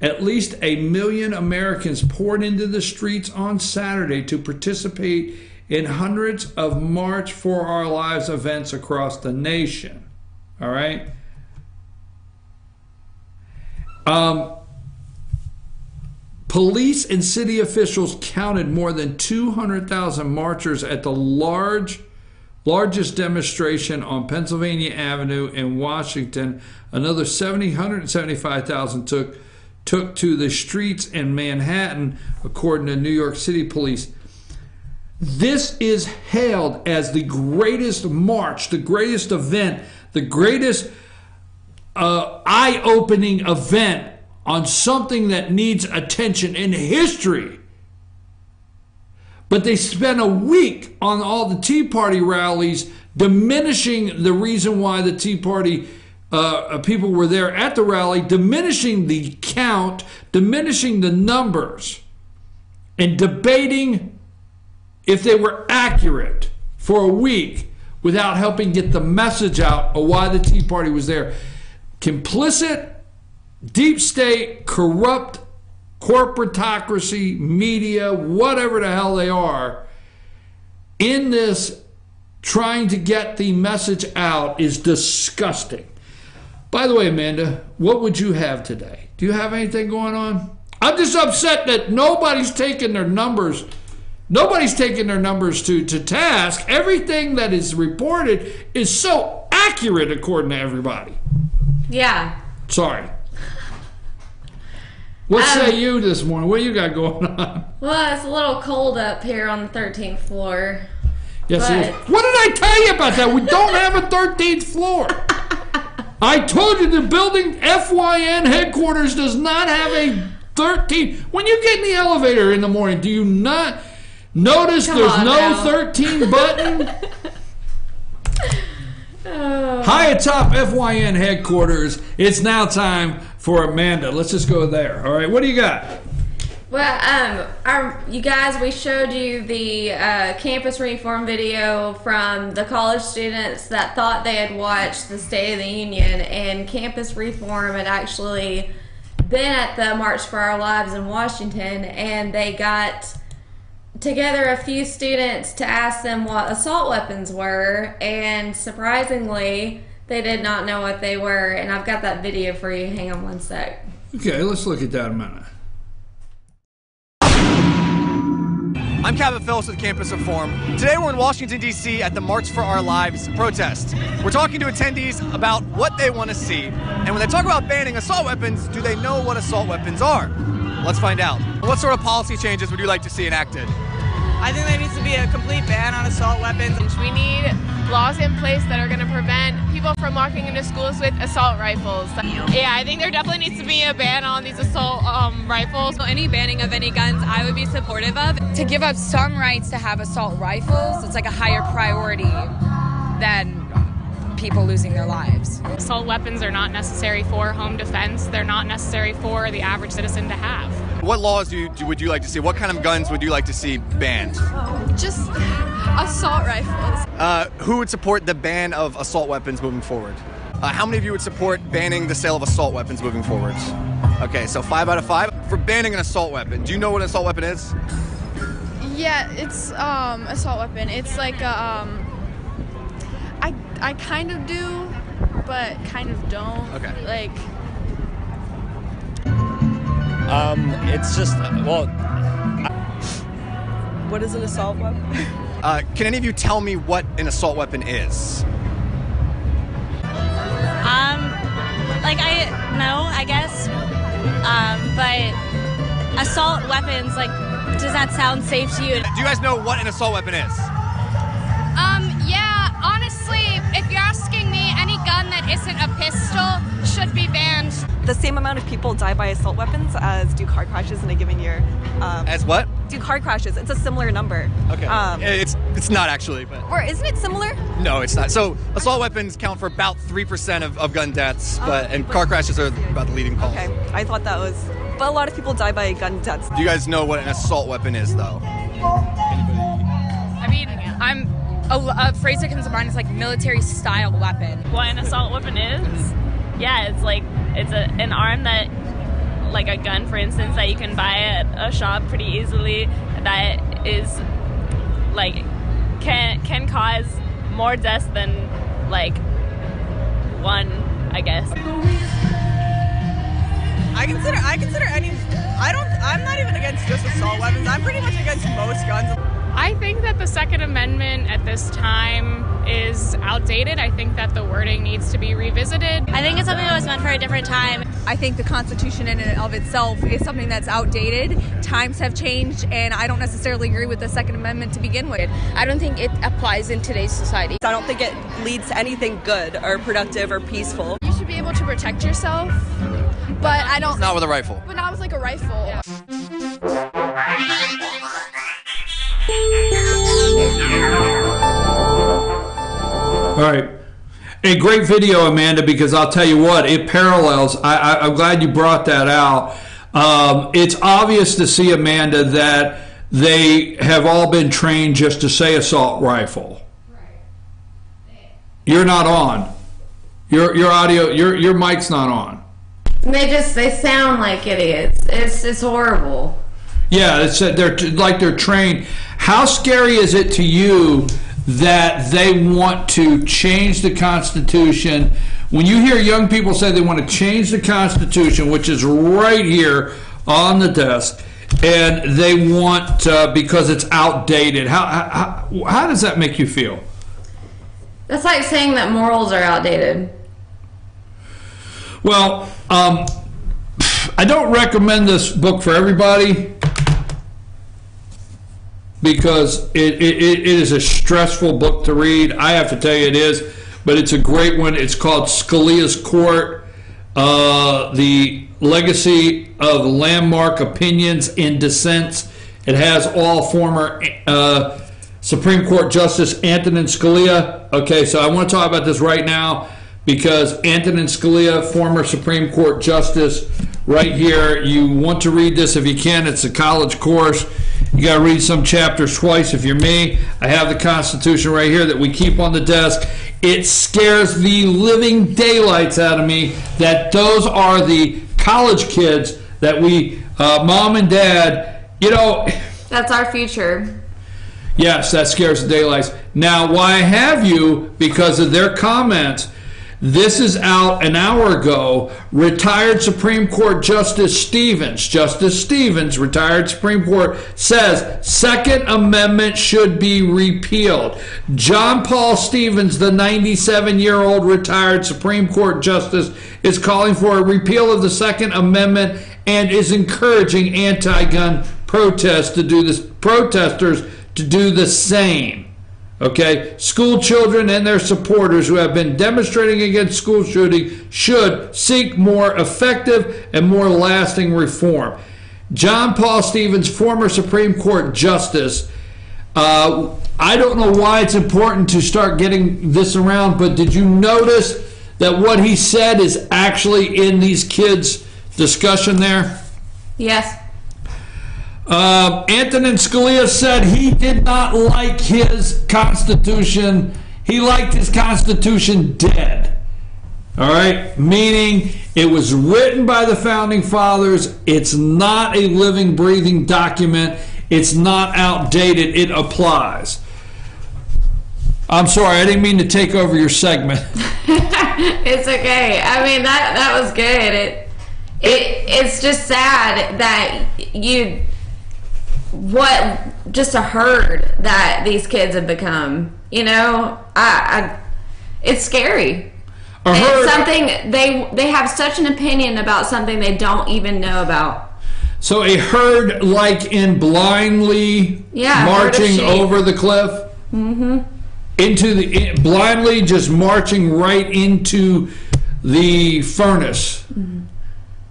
At least 1 million Americans poured into the streets on Saturday to participate in hundreds of March for Our Lives events across the nation. All right? Police and city officials counted more than 200,000 marchers at the largest demonstration on Pennsylvania Avenue in Washington. Another 175,000 took to the streets in Manhattan, according to New York City police. This is hailed as the greatest march, the greatest event, the greatest eye-opening event on something that needs attention in history. But they spent a week on all the Tea Party rallies diminishing the reason why the Tea Party people were there at the rally, diminishing the count, diminishing the numbers, and debating if they were accurate for a week without helping get the message out of why the Tea Party was there. Complicit, deep state, corrupt corporatocracy, media, whatever the hell they are, in this trying to get the message out is disgusting. By the way, Amanda, what would you have today? Do you have anything going on? I'm just upset that nobody's taking their numbers. Nobody's taking their numbers to task. Everything that is reported is so accurate according to everybody. Yeah. Sorry. What say you this morning? What you got going on? Well, it's a little cold up here on the 13th floor. Yes, it is. What did I tell you about that? We don't have a 13th floor. I told you the building FYN headquarters does not have a 13th. When you get in the elevator in the morning, do you not notice there's no 13 button? High atop FYN headquarters, it's now time for Amanda. Let's just go there. All right, what do you got? Well, you guys, we showed you the campus reform video from the college students that thought they had watched the State of the Union, and campus reform had actually been at the March for Our Lives in Washington, and they got together a few students to ask them what assault weapons were, and surprisingly, they did not know what they were, and I've got that video for you. Hang on one sec. Okay, let's look at that a minute. I'm Kevin Phillips with Campus Reform. Today we're in Washington, D.C. at the March for Our Lives protest. We're talking to attendees about what they want to see. And when they talk about banning assault weapons, do they know what assault weapons are? Let's find out. What sort of policy changes would you like to see enacted? I think there needs to be a complete ban on assault weapons. We need laws in place that are going to prevent people from walking into schools with assault rifles. Yeah, I think there definitely needs to be a ban on these assault rifles. Any banning of any guns I would be supportive of. To give up some rights to have assault rifles, it's like a higher priority than people losing their lives. Assault weapons are not necessary for home defense. They're not necessary for the average citizen to have. What laws would you like to see? What kind of guns would you like to see banned? Just assault rifles. Who would support the ban of assault weapons moving forward? How many of you would support banning the sale of assault weapons moving forward? Okay, so 5 out of 5. For banning an assault weapon, do you know what an assault weapon is? Yeah, it's assault weapon. It's like a, I kind of do, but kind of don't. Okay. Like. It's just, well. What is an assault weapon? Can any of you tell me what an assault weapon is? I guess. But assault weapons, like, does that sound safe to you? Do you guys know what an assault weapon is? Yeah, honestly, if you're asking me, any gun that isn't a pistol should be banned. The same amount of people die by assault weapons as do car crashes in a given year. As what? Do car crashes. It's a similar number. Okay. It's not actually, but. Or isn't it similar? No, it's not. So assault weapons count for about 3% of gun deaths, and car crashes are about the leading cause. Okay, I thought that was. But a lot of people die by gun deaths. Do you guys know what an assault weapon is, though? I mean, a phrase that comes to mind is like military-style weapon. What an assault weapon is? Yeah, it's an arm that, like a gun, for instance, that you can buy at a shop pretty easily. That is like can cause more deaths than like one, I guess. I consider any. I'm not even against just assault weapons. I'm pretty much against most guns. I think that the Second Amendment at this time is outdated. I think that the wording needs to be revisited. I think it's something that was meant for a different time. I think the Constitution in and of itself is something that's outdated. Times have changed, and I don't necessarily agree with the Second Amendment to begin with. I don't think it applies in today's society. I don't think it leads to anything good or productive or peaceful. You should be able to protect yourself, but I don't. It's not with a rifle. But not with like a rifle. Yeah. All right. A great video, Amanda, because I'll tell you what, it parallels. I'm glad you brought that out. It's obvious to see, Amanda, that they have all been trained just to say assault rifle. You're not on. Your audio, your mic's not on. They sound like idiots. It's horrible. Yeah, they're trained. How scary is it to you that they want to change the Constitution? When you hear young people say they want to change the Constitution, which is right here on the desk, and they want because it's outdated, how does that make you feel? That's like saying that morals are outdated. Well, I don't recommend this book for everybody, because it is a stressful book to read. I have to tell you it is, but it's a great one. It's called Scalia's Court, The Legacy of Landmark Opinions and Dissents. It has all former Supreme Court Justice Antonin Scalia. Okay, so I want to talk about this right now, because Antonin Scalia, former Supreme Court Justice, right here. You want to read this if you can. It's a college course. You got to read some chapters twice if you're me. I have the Constitution right here that we keep on the desk. It scares the living daylights out of me that those are the college kids that we, mom and dad, That's our future. Yes, that scares the daylights. Now, why have you? Because of their comments. This is out an hour ago. Retired Supreme Court Justice Stevens, retired Supreme Court, says Second Amendment should be repealed. John Paul Stevens, the 97-year-old retired Supreme Court Justice, is calling for a repeal of the Second Amendment and is encouraging anti-gun protesters to do the same. Okay, school children and their supporters who have been demonstrating against school shooting should seek more effective and more lasting reform. John Paul Stevens, former Supreme Court Justice. I don't know why it's important to start getting this around, but did you notice that what he said is actually in these kids' discussion there? Yes. Antonin Scalia said he did not like his Constitution. He liked his Constitution dead. All right? Meaning it was written by the Founding Fathers. It's not a living, breathing document. It's not outdated. It applies. I'm sorry, I didn't mean to take over your segment. It's okay. I mean, that was good. It's just sad that just a herd that these kids have become. You know, it's scary. It's something they have such an opinion about something they don't even know about. So a herd like in blindly marching over the cliff? Mm-hmm. Blindly just marching right into the furnace. Mm-hmm.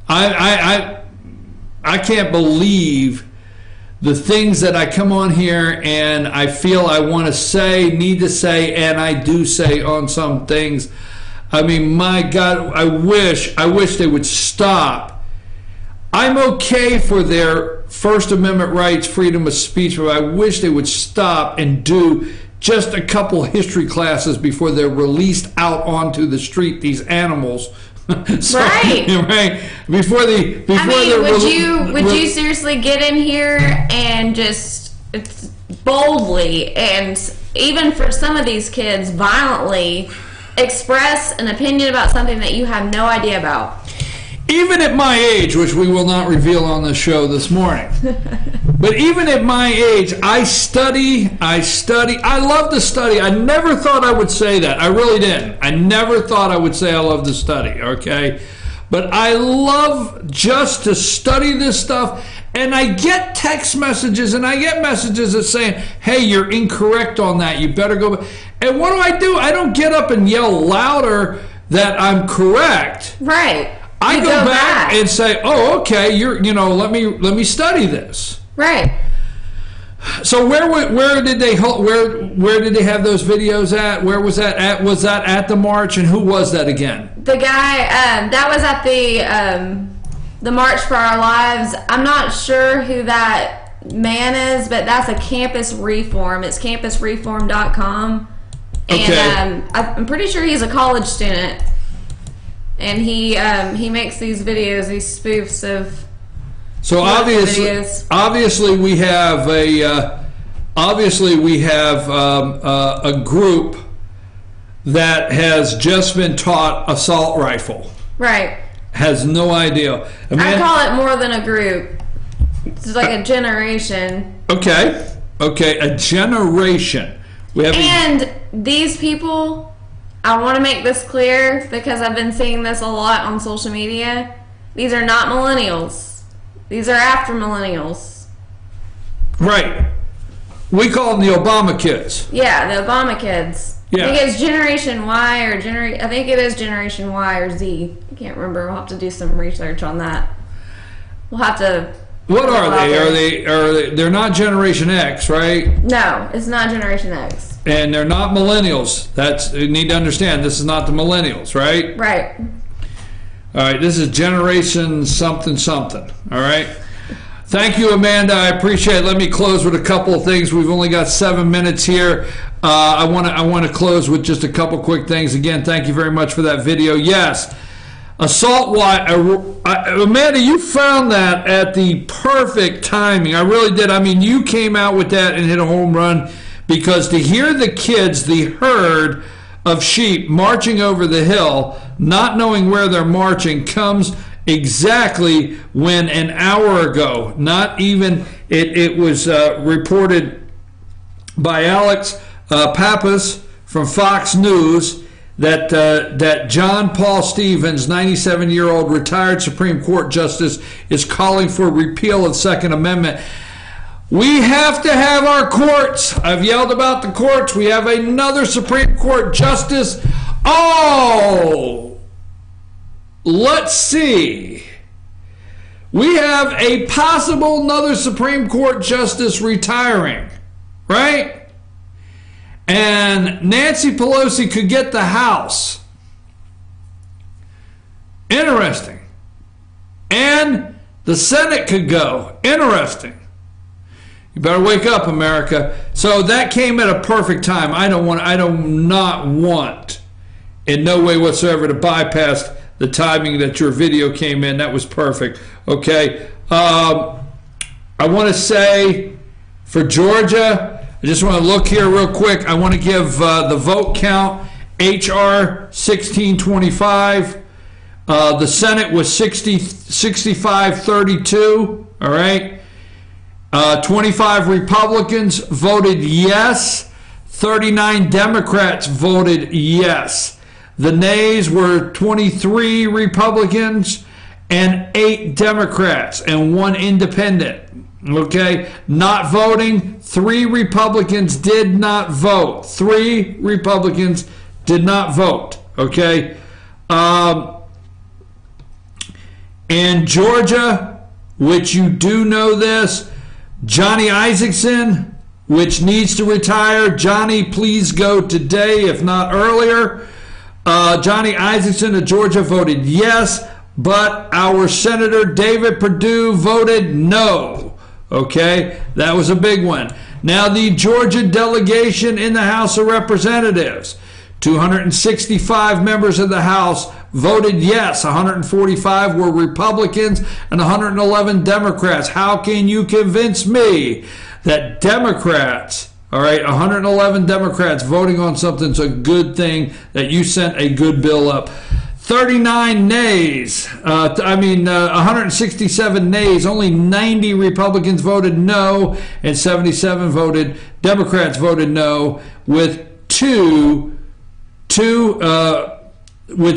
I can't believe the things that I come on here and I feel I want to say, need to say, and I do say on some things. I mean, my God, I wish they would stop. I'm okay for their First Amendment rights, freedom of speech, but I wish they would stop and do just a couple history classes before they're released out onto the street, these animals. Right. Before would you seriously get in here and just boldly, and even for some of these kids, violently express an opinion about something that you have no idea about? Even at my age, which we will not reveal on the show this morning, but even at my age, I study. I love to study. I never thought I would say that. I really didn't. I never thought I would say I love to study, okay? But I love just to study this stuff, and I get text messages, and I get messages that saying, hey, you're incorrect on that. You better go back. And what do? I don't get up and yell louder that I'm correct. Right. I go back and say, "Oh, okay. Let me study this." Right. So where did they have those videos at? Where was that at? Was that at the march? And who was that again? The guy that was at the March for Our Lives. I'm not sure who that man is, but that's a Campus Reform. It's campusreform.com. Okay. And I'm pretty sure he's a college student. And he makes these videos, these spoofs of. So obviously we have a group that has just been taught assault rifle. Right. Has no idea. I call it more than a group. It's like a generation. Okay, a generation. And these people. I want to make this clear because I've been seeing this a lot on social media. These are not millennials. These are after millennials. Right. We call them the Obama kids. Yeah, the Obama kids. Yeah. I think it's Generation Y or I think it is Generation Y or Z. I can't remember. We'll have to do some research on that. We'll have to. What are they? They're not Generation X, right? No, it's not Generation X. And they're not millennials. You need to understand, this is not the millennials, right? Right. All right, this is Generation something. All right. Thank you, Amanda. I appreciate it. Let me close with a couple of things. We've only got 7 minutes here. I want to close with just a couple quick things. Again, thank you very much for that video. Yes, assault. Amanda, you found that at the perfect timing. I really did. I mean, you came out with that and hit a home run. Because to hear the kids, the herd of sheep marching over the hill, not knowing where they're marching, comes exactly when an hour ago, not even, it was reported by Alex Pappas from Fox News that John Paul Stevens, 97-year-old retired Supreme Court justice, is calling for repeal of the Second Amendment. We have to have our courts. I've yelled about the courts. We have another Supreme Court justice. Oh, let's see. We have a possible another Supreme Court justice retiring, right? And Nancy Pelosi could get the House. Interesting. And the Senate could go. Interesting. You better wake up, America. So that came at a perfect time. I do not want in no way whatsoever to bypass the timing that your video came in. That was perfect. Okay. I want to say for Georgia, I just want to look here real quick. I want to give the vote count. HR 1625. The Senate was 65-32. All right. 25 Republicans voted yes. 39 Democrats voted yes. The nays were 23 Republicans and 8 Democrats and 1 independent. Okay, not voting, 3 Republicans did not vote. 3 Republicans did not vote. Okay, and Georgia, which you do know this, Johnny Isakson, which needs to retire. Johnny, please go today, if not earlier. Johnny Isakson of Georgia voted yes, but our Senator David Perdue voted no. Okay, that was a big one. Now the Georgia delegation in the House of Representatives, 265 members of the House voted yes. 145 were Republicans and 111 Democrats. How can you convince me that Democrats, all right, 111 Democrats voting on something's a good thing, that you sent a good bill up? 39 nays, 167 nays, only 90 Republicans voted no, and 77 Democrats voted no, with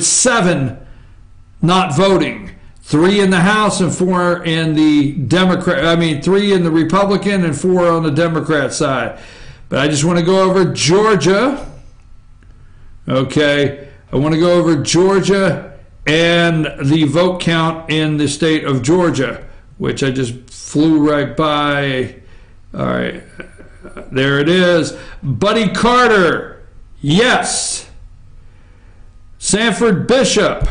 7 not voting. 3 in the House and 4 in the 3 in the Republican and 4 on the Democrat side. But I just want to go over Georgia. Okay. I want to go over Georgia and the vote count in the state of Georgia, which I just flew right by. All right, there it is. Buddy Carter, yes. Sanford Bishop,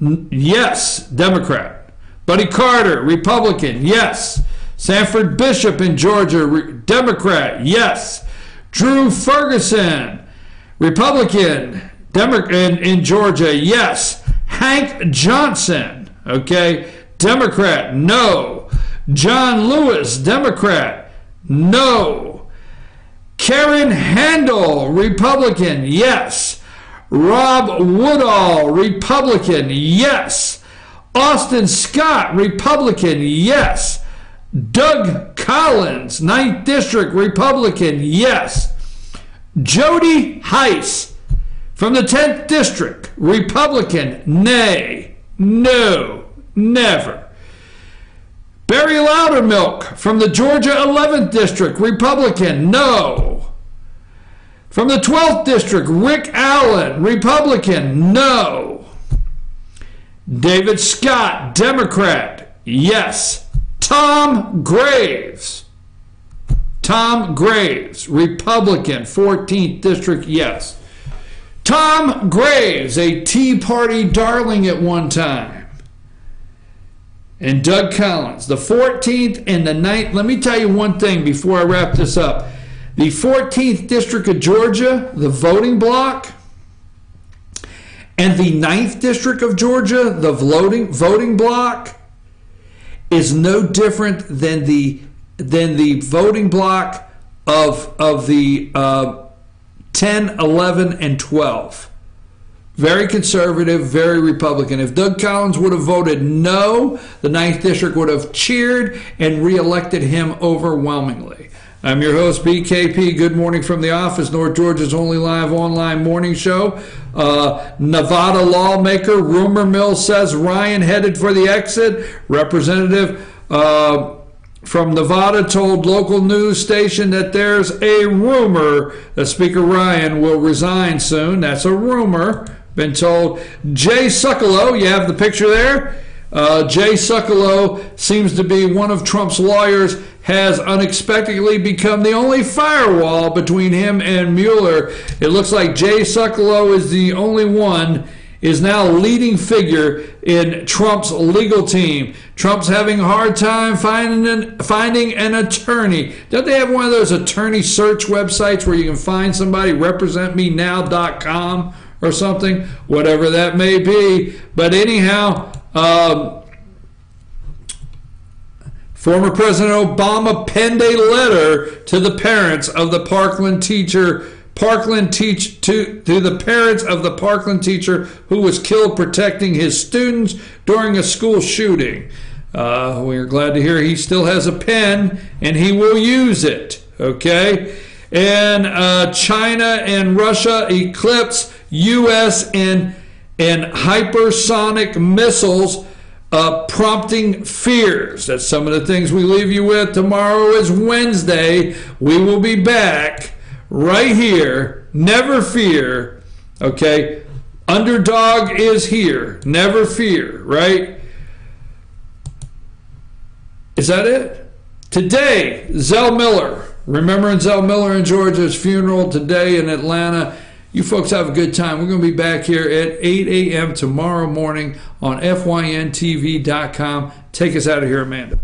yes, Democrat. Buddy Carter, Republican, yes. Sanford Bishop in Georgia, Democrat, yes. Drew Ferguson, Republican, in Georgia, yes. Hank Johnson, okay, Democrat, no. John Lewis, Democrat, no. Karen Handel, Republican, yes. Rob Woodall, Republican, yes. Austin Scott, Republican, yes. Doug Collins, 9th District, Republican, yes. Jody Heiss, from the 10th District, Republican, nay, no, never. Barry Loudermilk, from the Georgia 11th District, Republican, no. From the 12th District, Rick Allen, Republican, no. David Scott, Democrat, yes. Tom Graves, Republican, 14th District, yes. Tom Graves, a Tea Party darling at one time. And Doug Collins, the 14th and the 9th. Let me tell you one thing before I wrap this up. The 14th District of Georgia, the voting bloc, and the 9th District of Georgia, the voting bloc, is no different than the voting bloc of the 10, 11, and 12. Very conservative, very Republican. If Doug Collins would have voted no, the 9th District would have cheered and reelected him overwhelmingly. I'm your host, BKP. Good morning from the office, North Georgia's only live online morning show. Nevada lawmaker, rumor mill says Ryan headed for the exit. Representative from Nevada told local news station that there's a rumor that Speaker Ryan will resign soon. That's a rumor. Been told. Jay Sekulow, you have the picture there? Jay Sekulow seems to be one of Trump's lawyers, has unexpectedly become the only firewall between him and Mueller. It looks like Jay Sekulow is the only one is now a leading figure in Trump's legal team. Trump's having a hard time finding an attorney. Don't they have one of those attorney search websites where you can find somebody, representmenow.com or something, whatever that may be. But anyhow, former President Obama penned a letter to the parents of the Parkland teacher to the parents of the Parkland teacher who was killed protecting his students during a school shooting. We're glad to hear he still has a pen and he will use it. Okay, and China and Russia eclipse U.S. and hypersonic missiles, prompting fears. That's some of the things we leave you with. Tomorrow is Wednesday. We will be back right here. Never fear. Okay, Underdog is here. Never fear. Right? Is that it? Today, Zell Miller. Remembering Zell Miller and Georgia's funeral today in Atlanta. You folks have a good time. We're going to be back here at 8 a.m. tomorrow morning on FYNTV.com. Take us out of here, Amanda.